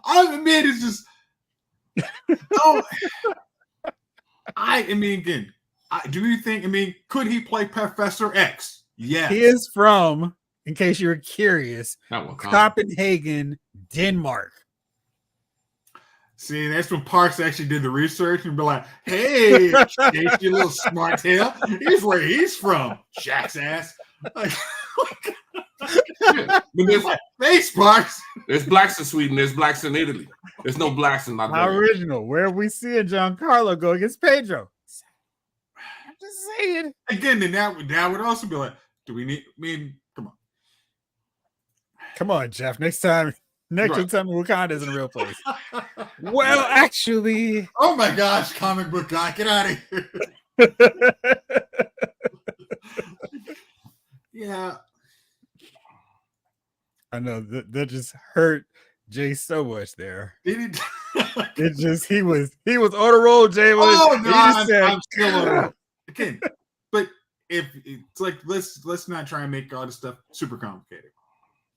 I mean, it's just. Oh, I mean, again, do you think? I mean, could he play Professor X? Yes. He is from, in case you were curious, That Copenhagen, Denmark. See, that's when Parks actually did the research and be like, "Hey, Chase, you little smart tail. Here's where he's from, Jack's ass." Like, But hey, Sparks. there's blacks in Sweden. There's blacks in Italy. There's no blacks in How Latvia. original. Where are we seeing Giancarlo go against Pedro? I'm just saying. Again, then that would also be like, do we need? I mean, come on. Come on, Jeff. Next time Right. tell me Wakanda is in a real place. Well, actually. Oh my gosh, comic book guy, get out of here. Yeah. I know that just hurt Jay so much there. Did he? It just he was on the roll, Jay. Oh no, said, I'm still on it. Again. But if it's like let's not try and make all this stuff super complicated.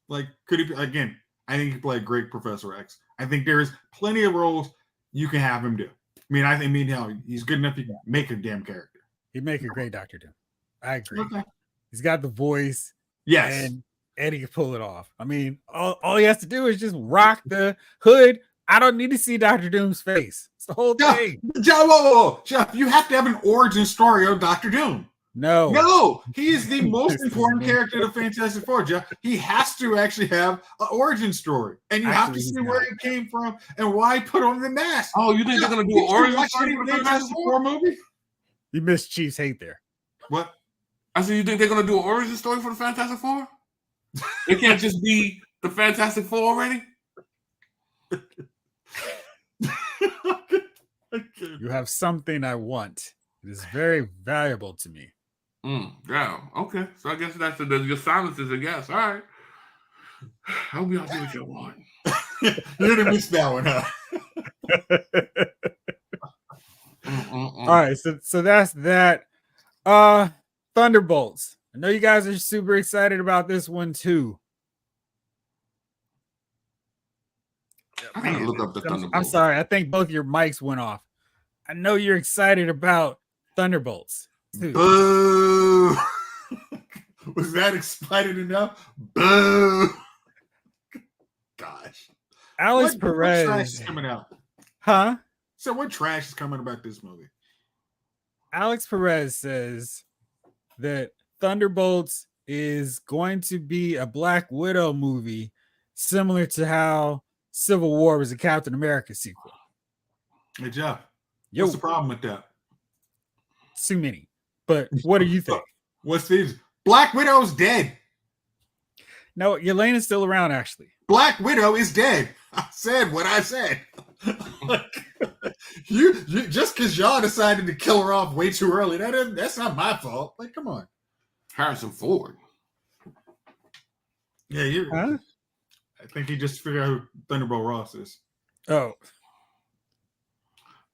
Like, could he again? I think he play a great Professor X. I think there is plenty of roles you can have him do. I mean, he's good enough. You can make a damn character. He'd make a great Doctor Doom. I agree. Okay. He's got the voice. Yes. And he can pull it off. I mean, all he has to do is just rock the hood. I don't need to see Doctor Doom's face. It's the whole thing. Whoa. Jeff, you have to have an origin story of Doctor Doom. No, he is the most important character of the Fantastic Four, Jeff. He has to actually have an origin story, and you have to see where he came from and why he put on the mask. Oh, you think they're gonna do an origin story for the Fantastic Four movie? You missed Chief's hate there. What? I said, you think they're gonna do an origin story for the Fantastic Four? It can't just be the Fantastic Four already. You have something I want. It is very valuable to me. Yeah. Okay. So I guess that's your silence is a guess. All right. I'll be out there with your one. You're gonna miss that one, huh? All right. So that's that. Thunderbolts. I know you guys are super excited about this one too. I gotta look up the Thunderbolts. I'm sorry. I think both your mics went off. I know you're excited about Thunderbolts. Boo! Was that excited enough? Boo! Gosh. Alex Perez. What trash is coming out? Huh? So what trash is coming about this movie? Alex Perez says that Thunderbolts is going to be a Black Widow movie, similar to how Civil War was a Captain America sequel. Hey, Jeff. What's the problem with that? Too many. But what do you think? What's these? Black Widow's dead. No, Yelena's still around, actually. Black Widow is dead. I said what I said. you just because y'all decided to kill her off way too early, that's not my fault. Like, come on. Harrison Ford. Yeah, Huh? I think he just figured out who Thunderbolt Ross is. Oh.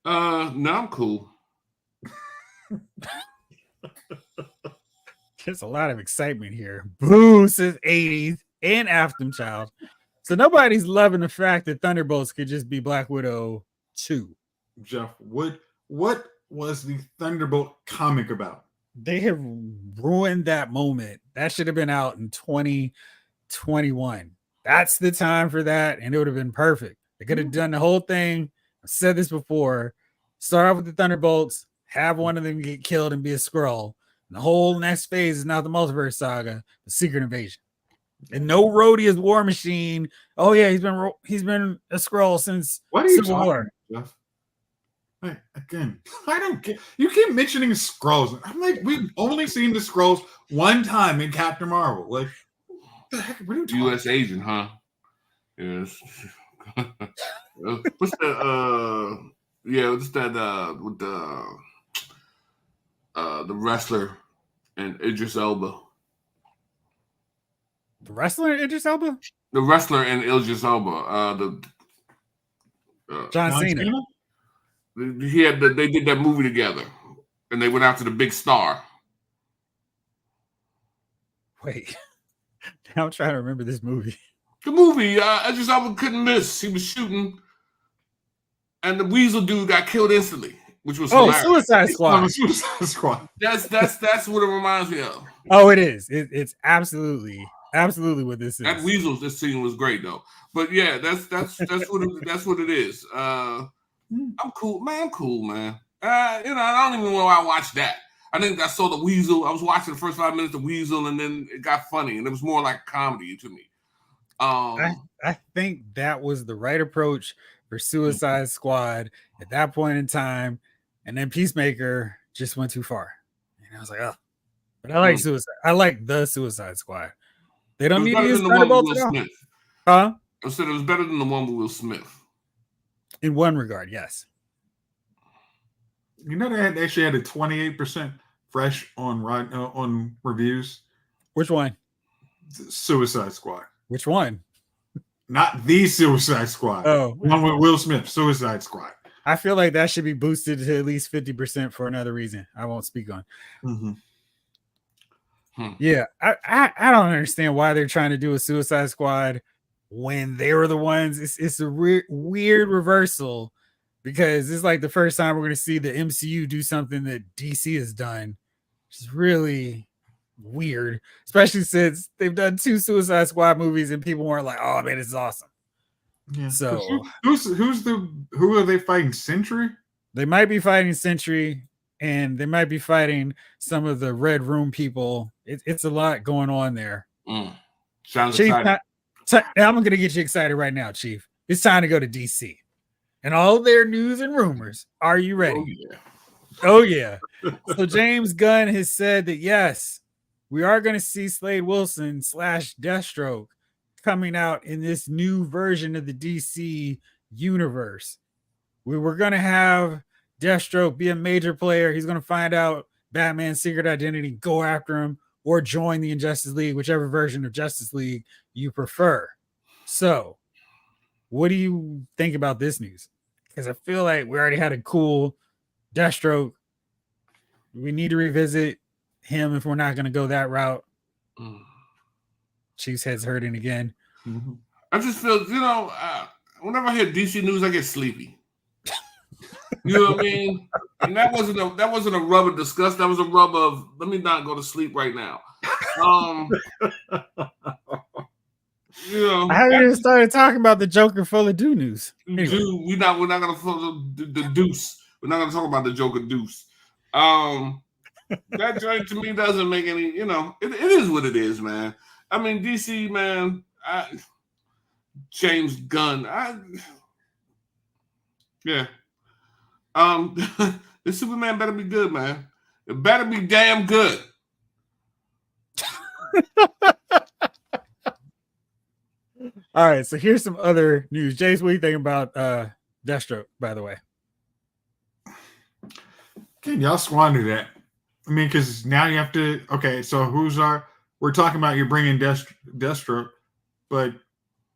No, I'm cool. There's a lot of excitement here. Boo says 80s and Afterchild. So nobody's loving the fact that Thunderbolts could just be Black Widow 2. Jeff, what was the Thunderbolt comic about? They have ruined that moment. That should have been out in 2021. That's the time for that, and it would have been perfect. They could have done the whole thing. I've said this before. Start off with the Thunderbolts, have one of them get killed and be a Skrull. And the whole next phase is now the multiverse saga, the Secret Invasion. And no Rhodey as War Machine. Oh yeah, he's been a Skrull since Civil War. Jeff? Hey, again, I don't get. You keep mentioning Skrulls. I'm like, we've only seen the Skrulls one time in Captain Marvel. Like, what the heck? What are you talking U.S. agent, huh? Yes. What's that? Yeah, what's that? With the wrestler and Idris Elba. The wrestler and Idris Elba? The wrestler and Idris Elba. John Cena. They did that movie together, and they went after the big star. Wait, now I'm trying to remember this movie. The movie, I couldn't miss. He was shooting, and the Weasel dude got killed instantly, which was hilarious. Suicide Squad. Suicide Squad. That's what it reminds me of. Oh, it is. It's absolutely what this is. That Weasel, this scene was great though. But yeah, that's what it is. I'm cool, man. I'm cool, man. I don't even know why I watched that. I think I saw the Weasel. I was watching the first 5 minutes of Weasel, and then it got funny, and it was more like comedy to me. I think that was the right approach for Suicide Squad at that point in time, and then Peacemaker just went too far. And I was like, oh, but I like Suicide. I like the Suicide Squad. They don't need to use Thunderbolts at all. Huh? I said it was better than the one with Will Smith. In one regard, yes. You know, they actually had a 28% fresh on reviews. Which one? Suicide Squad. Which one? Not the Suicide Squad. Oh, one with Will Smith. Suicide Squad. I feel like that should be boosted to at least 50% for another reason I won't speak on. Yeah, I don't understand why they're trying to do a Suicide Squad when they were the ones. It's a weird reversal because it's like the first time we're going to see the MCU do something that DC has done, which is really weird, especially since they've done 2 Suicide Squad movies and people weren't like, "Oh man, this is awesome." Yeah. So who are they fighting? Sentry? They might be fighting Sentry, and they might be fighting some of the Red Room people. It's a lot going on there. Sounds Chief, exciting. I'm going to get you excited right now, Chief. It's time to go to DC. And all their news and rumors. Are you ready? Oh, yeah. So James Gunn has said that, yes, we are going to see Slade Wilson / Deathstroke coming out in this new version of the DC universe. We were going to have Deathstroke be a major player. He's going to find out Batman's secret identity, go after him, or join the Injustice League, whichever version of Justice League you prefer. So, what do you think about this news? Because I feel like we already had a cool Deathstroke. We need to revisit him if we're not going to go that route. Chief's head's hurting again. I just feel, whenever I hear DC news, I get sleepy. You know what I mean? And that wasn't a rub of disgust. That was a rub of let me not go to sleep right now. I haven't even started talking about the Joker full of do news. Anyway. Dude, we're not gonna follow the deuce. We're not gonna talk about the Joker deuce. That joint to me doesn't make any. It is what it is, man. I mean, DC, man. James Gunn. Yeah. The Superman better be good, man. It better be damn good. All right, so here's some other news. Jace, what do you think about Deathstroke, by the way? Can y'all squander that? I mean, because now you have to. Okay, so we're talking about you're bringing Deathstroke, but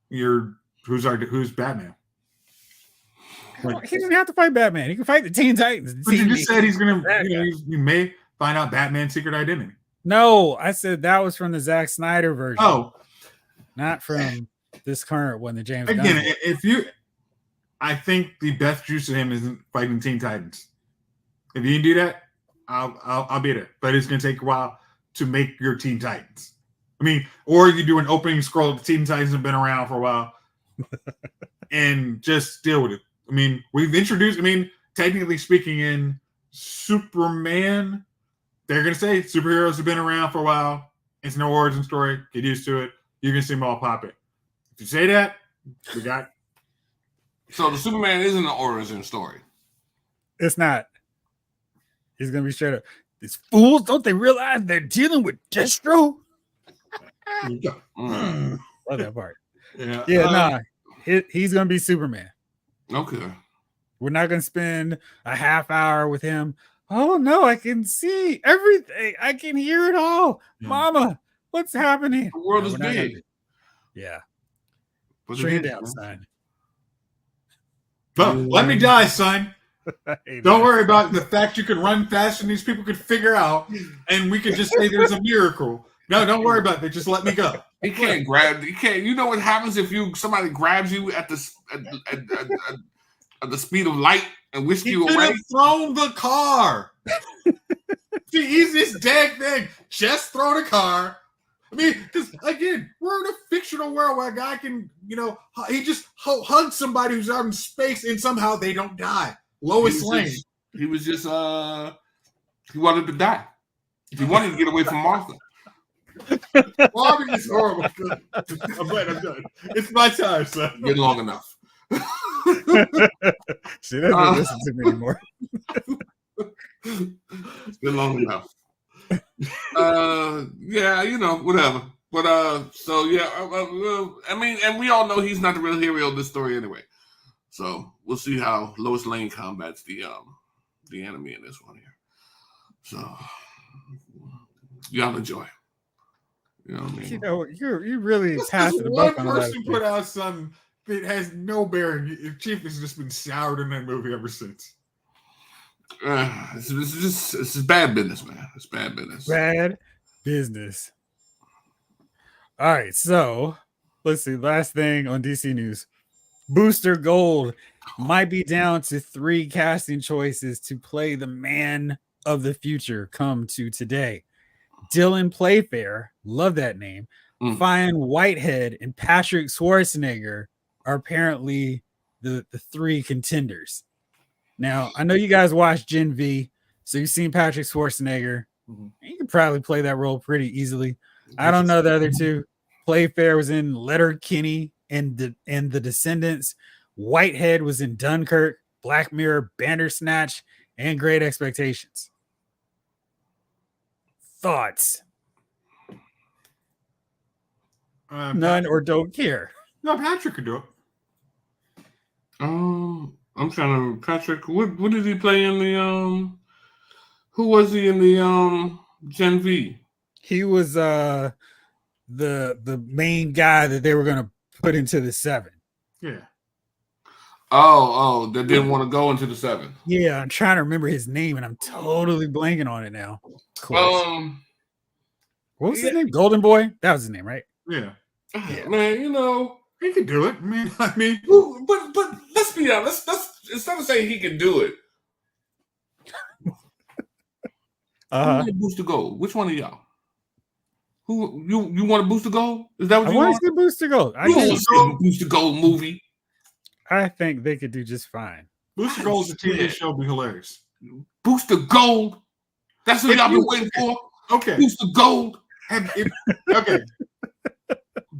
who's Batman? He doesn't have to fight Batman. He can fight the Teen Titans. But you just said he's gonna. You may find out Batman's secret identity. No, I said that was from the Zack Snyder version. Oh, not from this current one, the James again. Gunn. I think the best juice of him isn't fighting Teen Titans. If you can do that, I'll be there. But it's gonna take a while to make your Teen Titans. I mean, or you do an opening scroll. The Teen Titans have been around for a while, and just deal with it. I mean, we've introduced. I mean, technically speaking, in Superman, they're gonna say superheroes have been around for a while. It's no origin story. Get used to it. You're gonna see them all pop it. If you say that, we got. So the Superman isn't an origin story. It's not. He's gonna be straight up. These fools, don't they realize they're dealing with Deathstroke? Love that part. Yeah, he's gonna be Superman. Okay. We're not gonna spend a half hour with him. Oh no, I can see everything. I can hear it all. Yeah. Mama, what's happening? The world is big. Yeah. Straight down, son. But let me die, son. Don't worry about the fact you can run faster than these people could figure out, and we could just say there's a miracle. No, don't worry about it. Just let me go. He can't grab. He can't. You know what happens if somebody grabs you at the speed of light and whisk you away? He could have thrown the car. The easiest dang thing. Just throw the car. I mean, because again, we're in a fictional world where a guy can, he just hugs somebody who's out in space and somehow they don't die. Lois Lane. He was just, he wanted to die. He wanted to get away from Martha. Marvin is horrible. I'm done. It's my time, son. Been long enough. She doesn't listen to me anymore. It's been long enough. Whatever. But so yeah, I mean, and we all know he's not the real hero of this story anyway. So we'll see how Lois Lane combats the enemy in this one here. So y'all enjoy. You know what I mean? You really passed the buck on that. One person put out something that has no bearing. Chief has just been soured in that movie ever since. It's just bad business, man. It's bad business. Bad business. All right, so let's see. Last thing on DC News. Booster Gold might be down to 3 casting choices to play the Man of the Future come to today. Dylan Playfair, love that name. Fionn Whitehead and Patrick Schwarzenegger are apparently the 3 contenders. Now, I know you guys watched Gen V, so you've seen Patrick Schwarzenegger. You can probably play that role pretty easily. I don't know the other 2. Playfair was in Letterkenny and the Descendants. Whitehead was in Dunkirk, Black Mirror, Bandersnatch, and Great Expectations. Thoughts? None or don't care. No, Patrick could do it. I'm trying to Patrick. What did he play in the Who was he in the Gen V? He was the main guy that they were gonna put into the 7. Yeah. Oh, they didn't want to go into the 7. Yeah, I'm trying to remember his name and I'm totally blanking on it now. What was his name? Golden Boy? That was his name, right? Yeah. Man, he could do it. I mean, but let's be honest. Let's instead of saying he can do it. Booster Gold. Which one of y'all? Who you want a Booster Gold? Is that what you want? I want to see Booster Gold. You want to see a Booster Gold movie? I think they could do just fine. Booster Gold's a TV show, would be hilarious. Booster Gold. That's what y'all been waiting for. Okay. Booster Gold. Okay.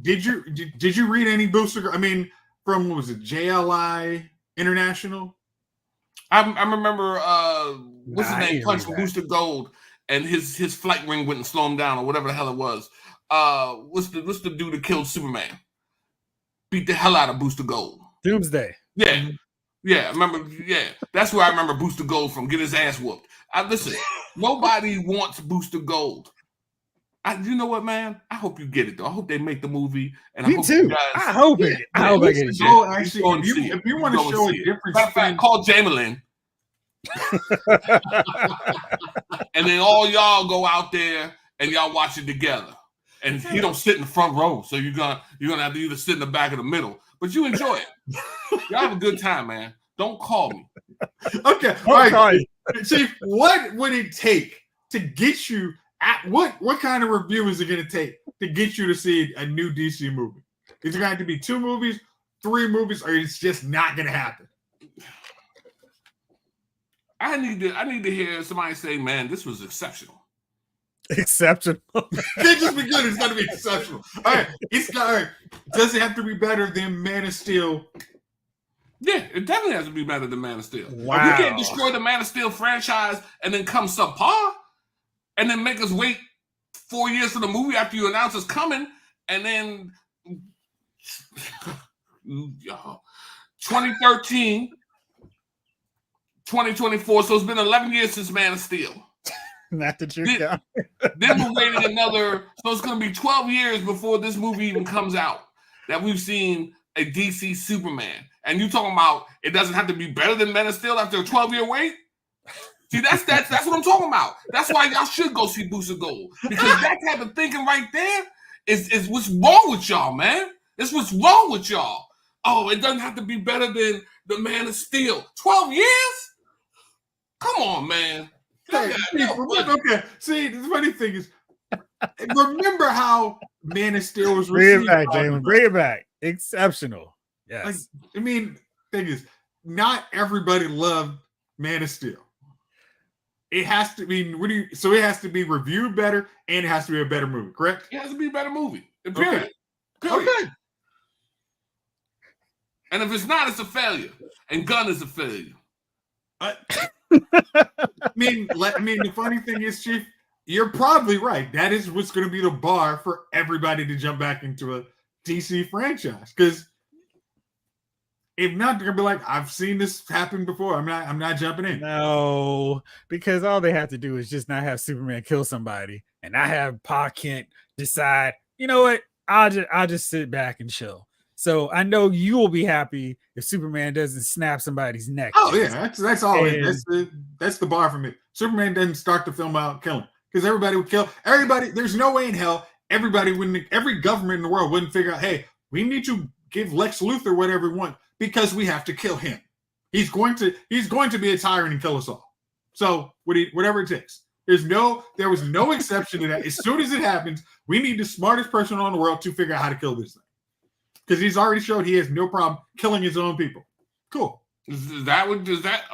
Did you read any Booster? I mean, from what was it, JLI International? I remember what's his name punching Booster Gold and his flight ring wouldn't slow him down or whatever the hell it was. What's the dude that killed Superman? Beat the hell out of Booster Gold. Doomsday. Yeah. Yeah, I remember. Yeah, that's where I remember Booster Gold from. Get his ass whooped. Listen, nobody wants Booster Gold. You know what, man? I hope you get it though. I hope they make the movie. And Me too. I hope it. I hope I get it. Actually, if you want to show a difference, matter of fact, call Jamelin. And then all y'all go out there and y'all watch it together. And he don't sit in the front row, so you're gonna have to either sit in the back or the middle. But you enjoy it. Y'all have a good time, man. Don't call me. Okay. All right. Chief, what would it take to get you at what kind of review is it going to take to get you to see a new DC movie? Is it going to have to be 2 movies, 3 movies, or it's just not going to happen? I need to hear somebody say, "Man, this was exceptional." Exceptional. Can't just be good. It's got to be exceptional. All right. All right. Does it have to be better than Man of Steel? Yeah, it definitely has to be better than Man of Steel. Wow. You can't destroy the Man of Steel franchise and then come subpar and then make us wait 4 years for the movie after you announce it's coming and then 2013, 2024. So it's been 11 years since Man of Steel. Not the truth. Then we're waiting another, so it's going to be 12 years before this movie even comes out that we've seen a DC Superman, and you talking about it doesn't have to be better than Man of Steel after a 12-year wait? See, that's what I'm talking about. That's why y'all should go see Booster Gold, because that type of thinking right there is what's wrong with y'all, man. It's what's wrong with y'all. Oh, it doesn't have to be better than the Man of Steel. 12 years? Come on, man. Okay. See, the funny thing is, remember how Man of Steel was Bring received? it back, Jalen. Bring it back. Exceptional. Yes. Like, I mean, thing is, not everybody loved Man of Steel. It has to be. So it has to be reviewed better, and it has to be a better movie. Correct? It has to be a better movie. Period. Okay. And if it's not, it's a failure. And Gunn is a failure. I mean, the funny thing is, Chief, you're probably right. That is what's going to be the bar for everybody to jump back into a DC franchise. Because if not, they're going to be like, I've seen this happen before. I'm not jumping in. No, because all they have to do is just not have Superman kill somebody, and I have Pa Kent decide, you know what? I'll just sit back and chill. So I know you will be happy if Superman doesn't snap somebody's neck. Oh yeah, that's all. That's the bar for me. Superman doesn't start the film out killing, because everybody would kill everybody. There's no way in hell every government in the world wouldn't figure out, hey, we need to give Lex Luthor whatever we want because we have to kill him. He's going to be a tyrant and kill us all. So whatever it takes. There was no exception to that. As soon as it happens, we need the smartest person on the world to figure out how to kill this thing. Because he's already showed he has no problem killing his own people. Cool. Is that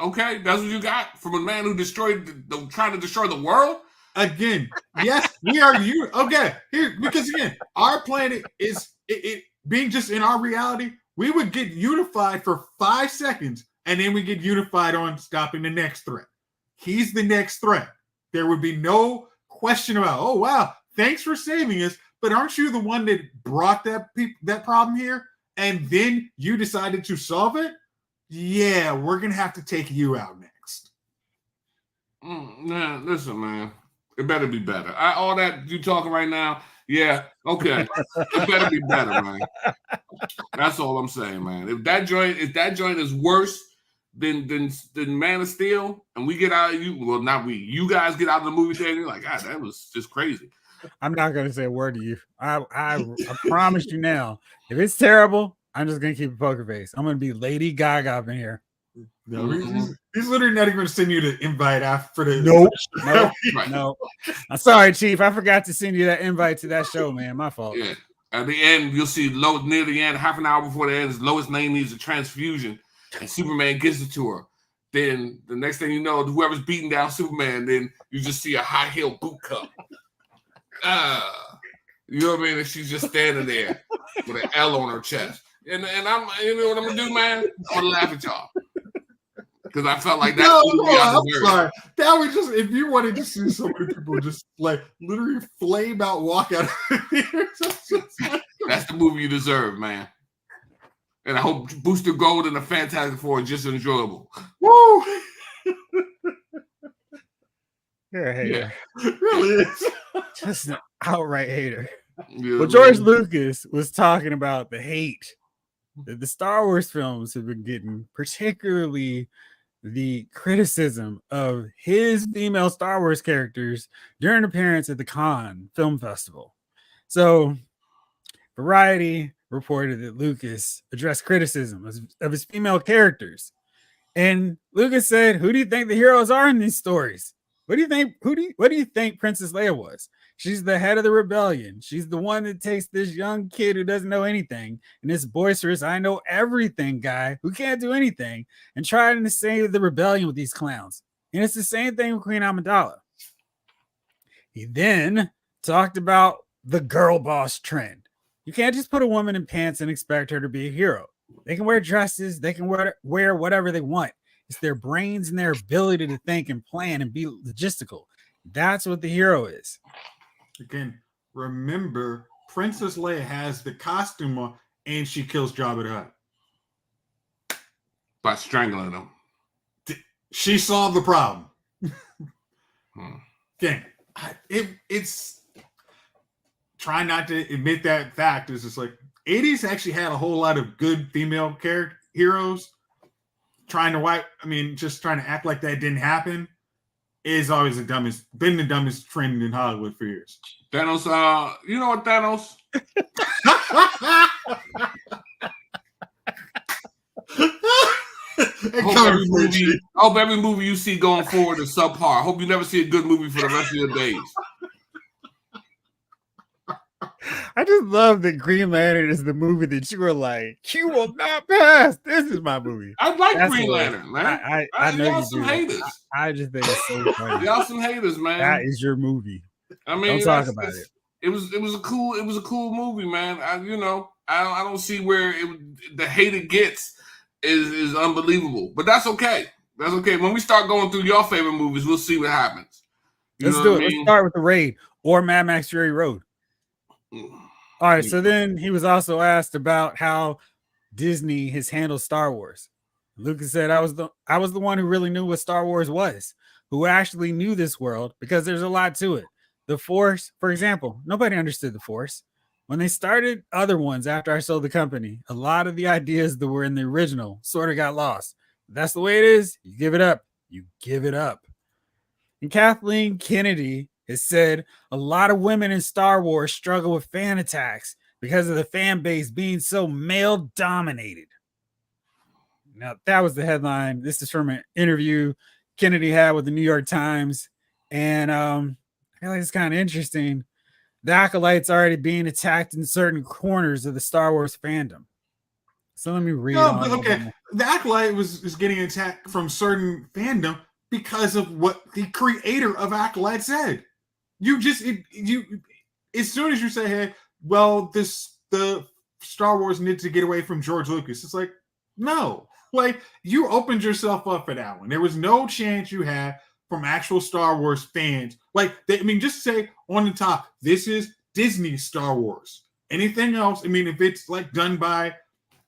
okay? That's what you got from a man who trying to destroy the world? Again, yes, we are you. Okay, here, because again, our planet is it being just in our reality, we would get unified for 5 seconds, and then we get unified on stopping the next threat. He's the next threat. There would be no question about, oh wow, thanks for saving us. But aren't you the one that brought that problem here? And then you decided to solve it? Yeah, we're going to have to take you out next. Nah, listen, man. It better be better. All that you talking right now, yeah, okay. It better be better, man. That's all I'm saying, man. If that joint is worse than Man of Steel, and we get out of you guys get out of the movie theater, you're like, God, that was just crazy. I'm not going to say a word to you. I promise you now. If it's terrible, I'm just going to keep a poker face. I'm going to be Lady Gaga up in here. No, he's literally not even going to send you the invite after the. No. I'm sorry, Chief. I forgot to send you that invite to that show, man. My fault. Yeah. At the end, you'll see near the end, half an hour before the end, Lois Lane needs a transfusion, and Superman gives it to her. Then the next thing you know, whoever's beating down Superman, then you just see a high heel boot cup. You know what I mean? And she's just standing there with an L on her chest. And I'm, you know what I'm gonna do, man? I'm gonna laugh at y'all. Because I felt like that. I'm sorry. That was just, if you wanted to see so many people just like literally flame out, walk out of here. That's the movie you deserve, man. And I hope Booster Gold and the Fantastic Four are just enjoyable. Woo! You're a hater. Yeah, it really is. Just an outright hater. Yeah, well, George Lucas was talking about the hate that the Star Wars films have been getting, particularly the criticism of his female Star Wars characters during an appearance at the Cannes Film Festival. So, Variety reported that Lucas addressed criticism of his female characters. And Lucas said, who do you think the heroes are in these stories? What do you think Princess Leia was? She's the head of the rebellion. She's the one that takes this young kid who doesn't know anything and this boisterous, I know everything guy who can't do anything and trying to save the rebellion with these clowns. And it's the same thing with Queen Amidala. He then talked about the girl boss trend. You can't just put a woman in pants and expect her to be a hero. They can wear dresses. They can wear whatever they want. It's their brains and their ability to think and plan and be logistical. That's what the hero is. Again, remember, Princess Leia has the costume on and she kills Jabba the Hutt. By strangling him. She solved the problem. Again, it's trying not to admit that fact is just like, 80s actually had a whole lot of good female character heroes. Trying to just trying to act like that didn't happen is always been the dumbest trend in Hollywood for years. Thanos, you know what, Thanos? I hope every movie you see going forward is subpar. I hope you never see a good movie for the rest of your days. I just love that Green Lantern is the movie that you were like, you will not pass. This is my movie. I like Green Lantern, man. I know y'all you some do. haters. I just think it's so funny. Y'all some haters, man. That is your movie. I mean, don't talk about it. It was a cool movie, man. I don't see where the hate it gets is unbelievable, but that's okay. That's okay. When we start going through your favorite movies, we'll see what happens. Let's do it. Let's start with The Raid or Mad Max Fury Road. All right. So then he was also asked about how Disney has handled Star Wars. Lucas said, I was the one who really knew what Star Wars was, who actually knew this world, because there's a lot to it. The Force, for example, nobody understood the Force. When they started other ones after I sold the company, a lot of the ideas that were in the original sort of got lost. That's the way it is. You give it up. You give it up. And Kathleen Kennedy has said a lot of women in Star Wars struggle with fan attacks because of the fan base being so male dominated. Now, that was the headline. This is from an interview Kennedy had with the New York Times. And I feel like it's kind of interesting. The Acolyte's already being attacked in certain corners of the Star Wars fandom. So let me read on. Okay. The Acolyte is getting attacked from certain fandom because of what the creator of Acolyte said. As soon as you say, hey, well, the Star Wars needs to get away from George Lucas, it's like, no. Like, you opened yourself up for that one. There was no chance you had from actual Star Wars fans. Like, just say on the top, this is Disney Star Wars. Anything else, if it's like done by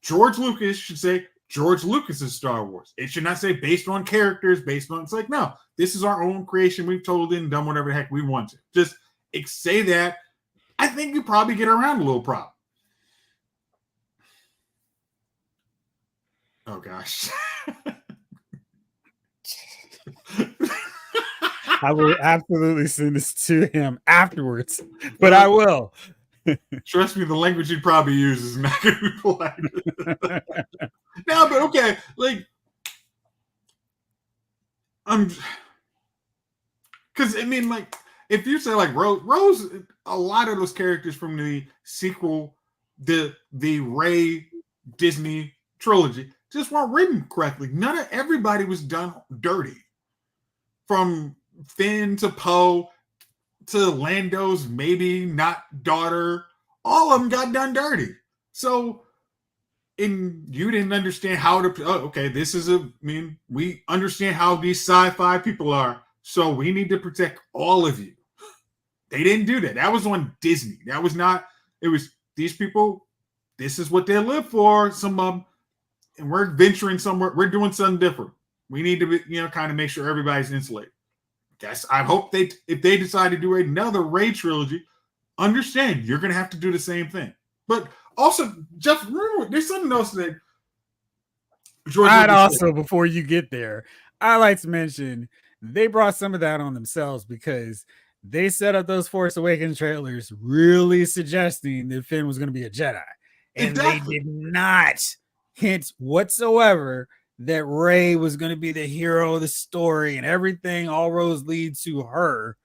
George Lucas, should say George Lucas's Star Wars. It should not say based on characters, it's like, no, this is our own creation. We've told it and done whatever the heck we want to. Just say that. I think you probably get around a little problem. Oh, gosh. I will absolutely send this to him afterwards, but I will. Trust me, the language you'd probably use is not going to be polite. No, but okay. Like, because if you say like Rose, a lot of those characters from the sequel, the Rey Disney trilogy, just weren't written correctly. None of everybody was done dirty. From Finn to Poe to Lando's maybe not daughter, all of them got done dirty. So, you didn't understand how to. We understand how these sci-fi people are, so we need to protect all of you. They didn't do that. That was on Disney. That was not. It was these people. This is what they live for. Some of them. And we're venturing somewhere. We're doing something different. We need to be, kind of make sure everybody's insulated. I hope if they decide to do another Rey trilogy, understand you're going to have to do the same thing. But also, Jeff, remember, there's something else that George. I'd also, before you get there, I like to mention they brought some of that on themselves because they set up those Force Awakens trailers really suggesting that Finn was going to be a Jedi. And They did not hint whatsoever that Rey was going to be the hero of the story and everything, all roads lead to her.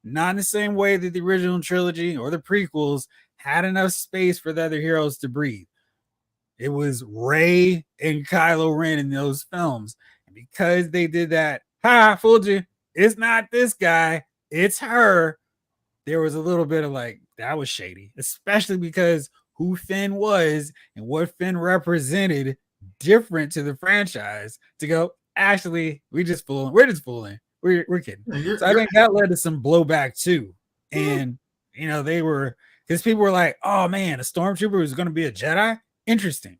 Not in the same way that the original trilogy or the prequels had enough space for the other heroes to breathe. It was Rey and Kylo Ren in those films. And because they did that, fooled you. It's not this guy, it's her. There was a little bit of like, that was shady, especially because who Finn was and what Finn represented different to the franchise to go, actually, we're just fooling. We're kidding. So I think that led to some blowback too. And, they were, because people were like, oh man, a stormtrooper is going to be a Jedi? Interesting.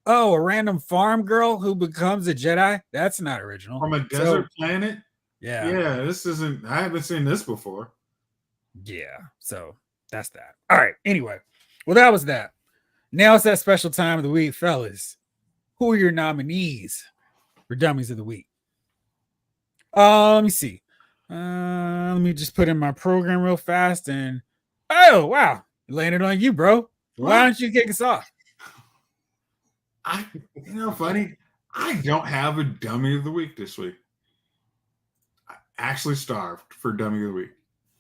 Oh, a random farm girl who becomes a Jedi? That's not original. From a desert planet? Yeah. Yeah, I haven't seen this before. Yeah. So that's that. All right. Anyway. Well, that was that. Now it's that special time of the week, fellas. Who are your nominees for Dummies of the Week? Let me see. Let me just put in my program real fast and oh wow, landed on you, bro. Why don't you kick us off? Funny. I don't have a Dummy of the Week this week. I actually starved for Dummy of the Week.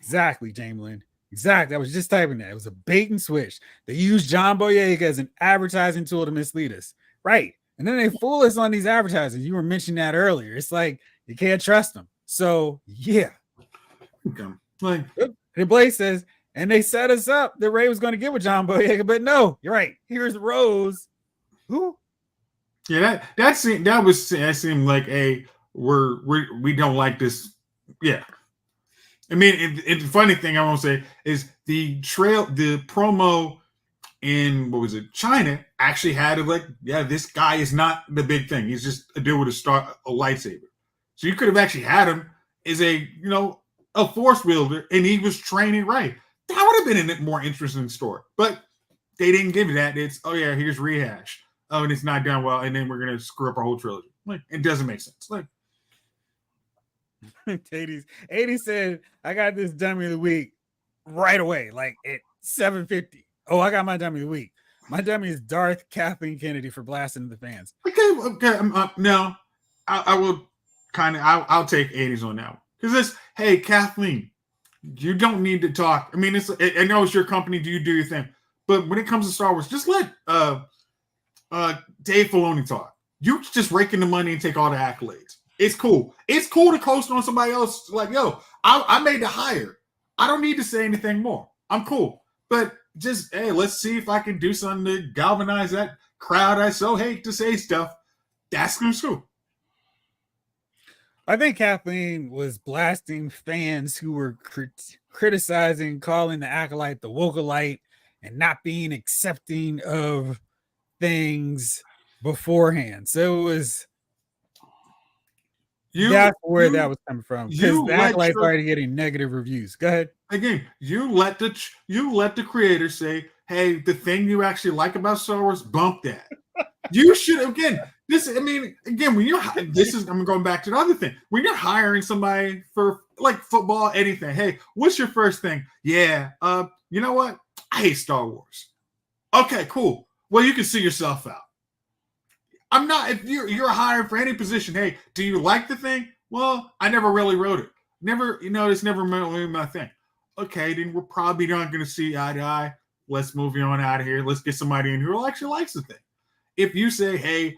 Exactly, Jamelin. Exactly. I was just typing that. It was a bait and switch. They used John Boyega as an advertising tool to mislead us. Right. And then they fool us on these advertisers. You were mentioning that earlier. It's like you can't trust them. So yeah. Okay. Like and Blaze says, and they set us up that Ray was going to get with John Boyega, but no, you're right. Here's Rose. Who? Yeah, that seemed like we don't like this. Yeah. I mean, the funny thing I want to say is the promo in China actually had this guy is not the big thing. He's just a dude with a lightsaber. So you could have actually had him as a force wielder, and he was training right. That would have been a more interesting story. But they didn't give you that. It's here's rehash. Oh, and it's not done well, and then we're gonna screw up our whole trilogy. Like it doesn't make sense. Like 80 said, I got this Dummy of the Week right away, like at 7:50. Oh, I got my Dummy of the Week. My dummy is Darth Kathleen Kennedy for blasting the fans. Okay. No, I will I'll take 80s on that one. Because hey, Kathleen, you don't need to talk. I mean, I know it's your company. Do your thing. But when it comes to Star Wars, just let Dave Filoni talk. You just rake in the money and take all the accolades. It's cool. It's cool to coast on somebody else. Like, yo, I made the hire. I don't need to say anything more. I'm cool. But just, hey, let's see if I can do something to galvanize that crowd. I so hate to say stuff. That's cool. I think Kathleen was blasting fans who were criticizing, calling the acolyte the wokealite, and not being accepting of things beforehand. So it was that's where that was coming from, because the acolyte's already getting negative reviews. Go ahead. Again, you let the creator say, hey, the thing you actually like about Star Wars, bump that. You should when I'm going back to the other thing. When you're hiring somebody for like football, anything, hey, what's your first thing? Yeah, you know what? I hate Star Wars. Okay, cool. Well, you can see yourself out. I'm not, if you're hiring for any position, hey, do you like the thing? Well, I never really wrote it. It's never really my thing. Okay, then we're probably not going to see eye to eye. Let's move on out of here. Let's get somebody in who actually likes the thing. If you say, hey,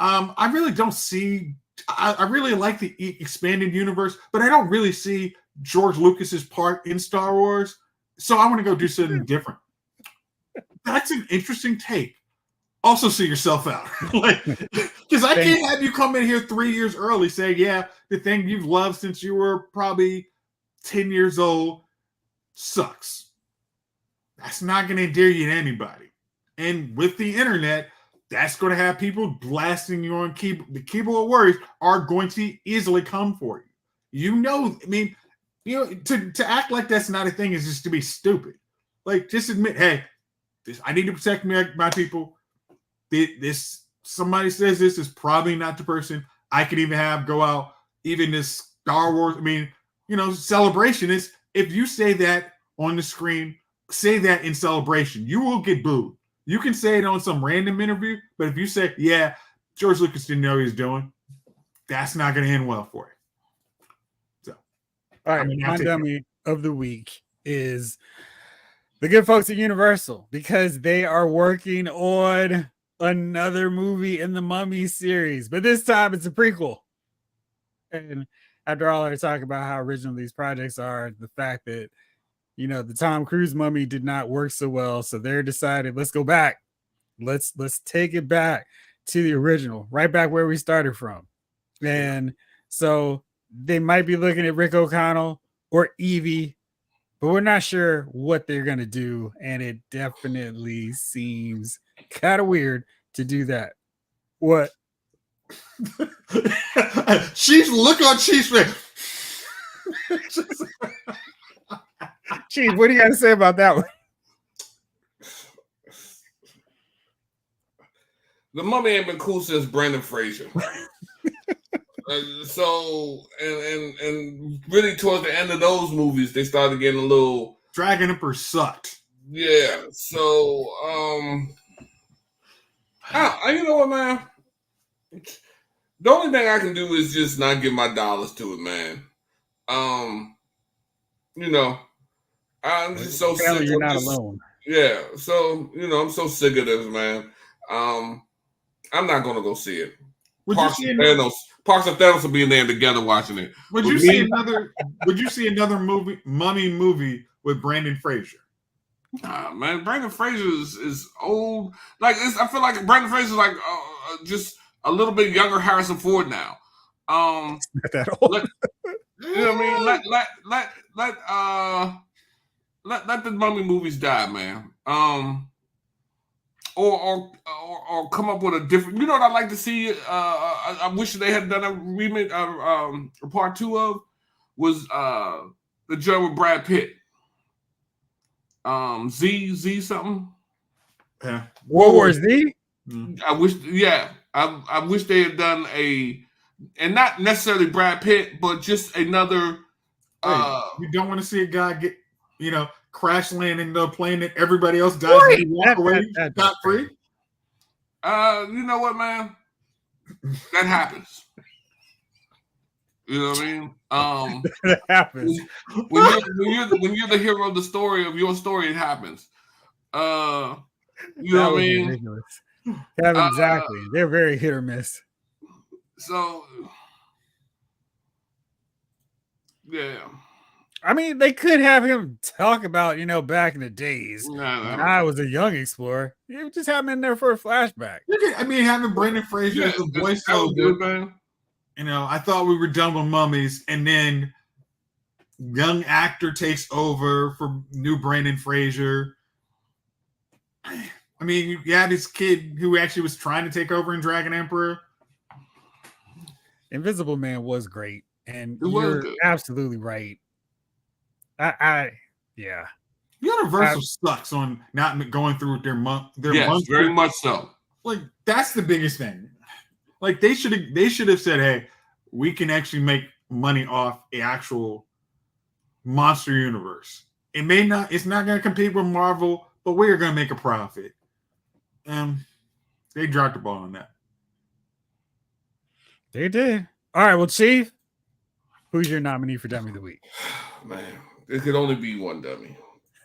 I really don't see, I really like the expanded universe, but I don't really see George Lucas's part in Star Wars, so I want to go do something different. That's an interesting take. Also see yourself out. Because I can't have you come in here 3 years early saying, yeah, the thing you've loved since you were probably 10 years old sucks. That's not going to endear you to anybody. And with the internet, that's going to have people blasting you on keyboard. The keyboard warriors are going to easily come for you. To act like that's not a thing is just to be stupid. Like, just admit, hey, I need to protect my people. Somebody says this is probably not the person I could even have go out. Even this Star Wars, celebration is, if you say that on the screen, say that in celebration, you will get booed. You can say it on some random interview, but if you say, yeah, George Lucas didn't know what he was doing, that's not going to end well for you. So, all right, my dummy of the week is the good folks at Universal, because they are working on another movie in the Mummy series, but this time it's a prequel. And after all I talk about how original these projects are, the fact that the Tom Cruise Mummy did not work so well, so they're decided, let's go back. Let's take it back to the original, right back where we started from. And so they might be looking at Rick O'Connell or Evie, but we're not sure what they're going to do. And it definitely seems kind of weird to do that. What? Look on Chief's face. Chief, what do you got to say about that one? The Mummy ain't been cool since Brandon Fraser. So really towards the end of those movies, they started getting a little. Dragon Emperor sucked. Yeah. So you know what, man? The only thing I can do is just not give my dollars to it, man. You know, I'm just so sick. You're not alone. Yeah. So I'm so sick of this, man. I'm not gonna go see it. Parks and Thanos will be in there together watching it. Would you see another mummy movie with Brandon Fraser? Nah, man, Brandon Fraser is old. I feel like Brandon Fraser is like just a little bit younger Harrison Ford now. Not that old. You know what I mean? Let the mummy movies die, man. Or come up with a different. You know what I'd like to see? I wish they had done a remake, part 2 of was the joint with Brad Pitt. Z something. Yeah. World War Z. I wish they had done and not necessarily Brad Pitt, but just another. You don't want to see a guy get crash landing the plane and everybody else dies and he walk away scot free. You know what, man? That happens. You know what I mean? That happens. When you're the hero of the story of your story, it happens. You know what I mean? Ridiculous. Exactly. They're very hit or miss. So yeah. I mean, they could have him talk about, back in the days when I was a young explorer. You just have him in there for a flashback. Having Brandon Fraser as a voice so good, man. I thought we were done with mummies, and then young actor takes over for new Brandon Fraser. I mean, you had this kid who actually was trying to take over in Dragon Emperor. Invisible Man was great, and you're absolutely right. Yeah. Universal sucks on not going through their month. Yes, very much so. Like that's the biggest thing. Like they should have said, "Hey, we can actually make money off the actual monster universe. It's not going to compete with Marvel, but we're going to make a profit." They dropped the ball on that. They did. All right, well, Chief, who's your nominee for Dummy of the Week? Man. It could only be one dummy,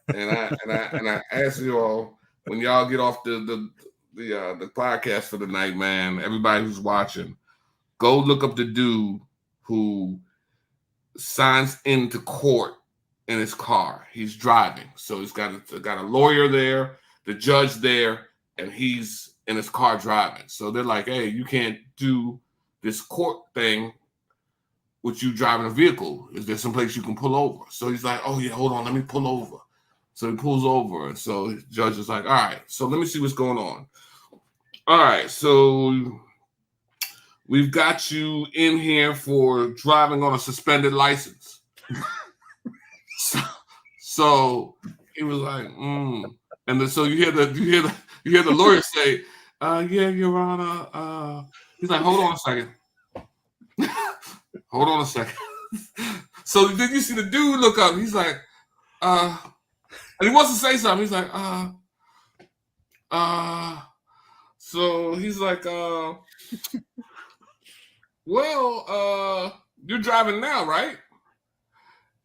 and I ask you all when y'all get off the podcast for the night, man. Everybody who's watching, go look up the dude who signs into court in his car. He's driving, so he's got a lawyer there, the judge there, and he's in his car driving. So they're like, "Hey, you can't do this court thing with you driving a vehicle. Is there some place you can pull over?" So he's like, "Oh yeah, hold on, let me pull over." So he pulls over, and so the judge is like, "All right, so let me see what's going on. All right, so we've got you in here for driving on a suspended license." so he was like, and then so you hear the lawyer say, "Yeah, Your Honor." He's like, "Hold on a second." Hold on a second. So then you see the dude look up. He's like, and he wants to say something. He's like, so he's like, well, you're driving now, right?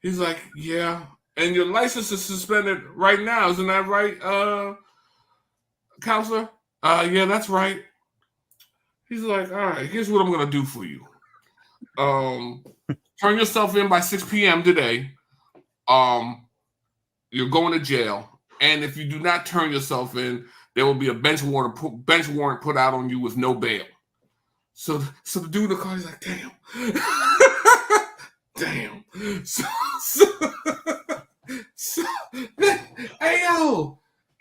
He's like, yeah. And your license is suspended right now. Isn't that right, counselor? Yeah, that's right. He's like, all right, here's what I'm going to do for you. Turn yourself in by 6 p.m. today. You're going to jail, and if you do not turn yourself in, there will be a bench warrant put out on you with no bail. So the dude in the car is like, damn. So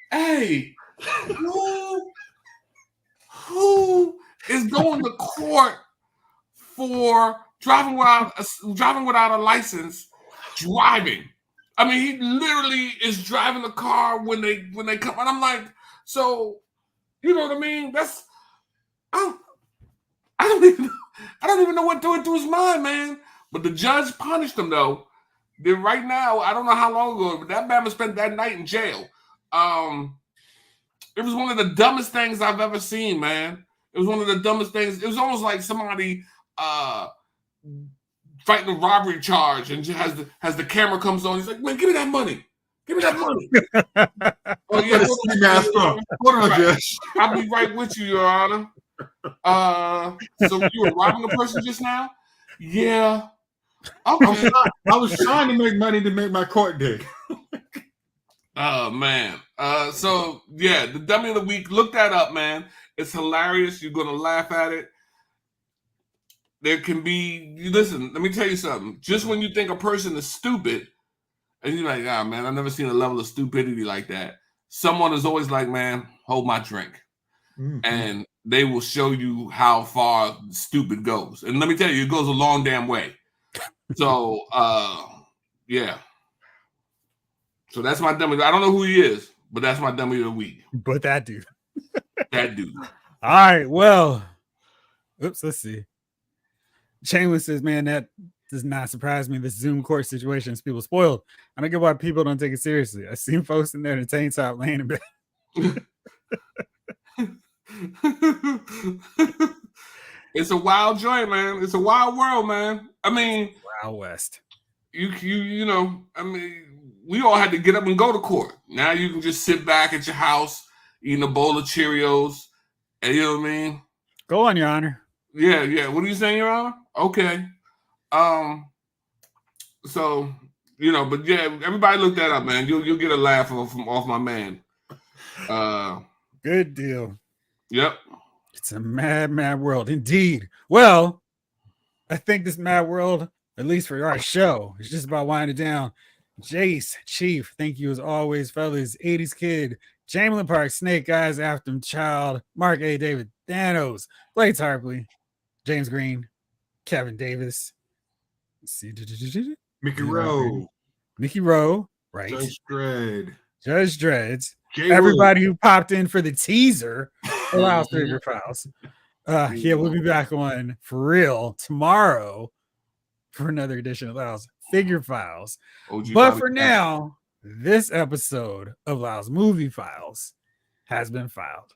hey, who is going to court for driving without a license? Driving. I mean, he literally is driving the car when they come. And I'm like, so you know what I mean? I don't even know what went through his mind, man. But the judge punished him though. Then right now, I don't know how long ago, but that man spent that night in jail. It was one of the dumbest things I've ever seen, man. It was one of the dumbest things. It was almost like somebody fighting a robbery charge, and just has the camera comes on. He's like, "Man, give me that money. Give me that money." Oh yeah, hold on, Judge. I'll be right with you, Your Honor. So you were robbing a person just now? Yeah. Okay. I was trying to make money to make my court date. Oh man. So yeah, the dummy of the week. Look that up, man. It's hilarious. You're gonna laugh at it. There can be. Listen, let me tell you something. Just when you think a person is stupid, and you're like, "Ah, man, I've never seen a level of stupidity like that." Someone is always like, "Man, hold my drink," and they will show you how far stupid goes. And let me tell you, it goes a long damn way. So, yeah. So that's my dummy. I don't know who he is, but that's my dummy of the week. But that dude. That dude. All right. Well, oops. Let's see. Chamberlain says, "Man, that does not surprise me. This Zoom court situation is people spoiled. I don't get why people don't take it seriously. I seen folks in there in a tank top laying in bed." It's a wild joint, man. It's a wild world, man. I mean, Wild West. You know, I mean, we all had to get up and go to court. Now you can just sit back at your house, eating a bowl of Cheerios, and you know what I mean? Go on, Your Honor. Yeah. What are you saying, Your Honor? Okay. So, you know, but yeah, everybody look that up, man. You'll get a laugh off my man. Good deal. Yep. It's a mad, mad world indeed. Well, I think this mad world, at least for our show, is just about winding down. Jace, Chief, thank you as always, fellas. 80s Kid, Jamelin Park, Snake Eyes, After Child, Mark A. David, Thanos, Blades Harpley, James Green, Kevin Davis. Let's see. Mickey Rowe. Mickey Rowe, right. Judge Dreads. Everybody who popped in for the teaser allows Figure Files. Yeah, we'll be back on for real tomorrow for another edition of Lyle's Figure Files. But for now, this episode of Lyle's Movie Files has been filed.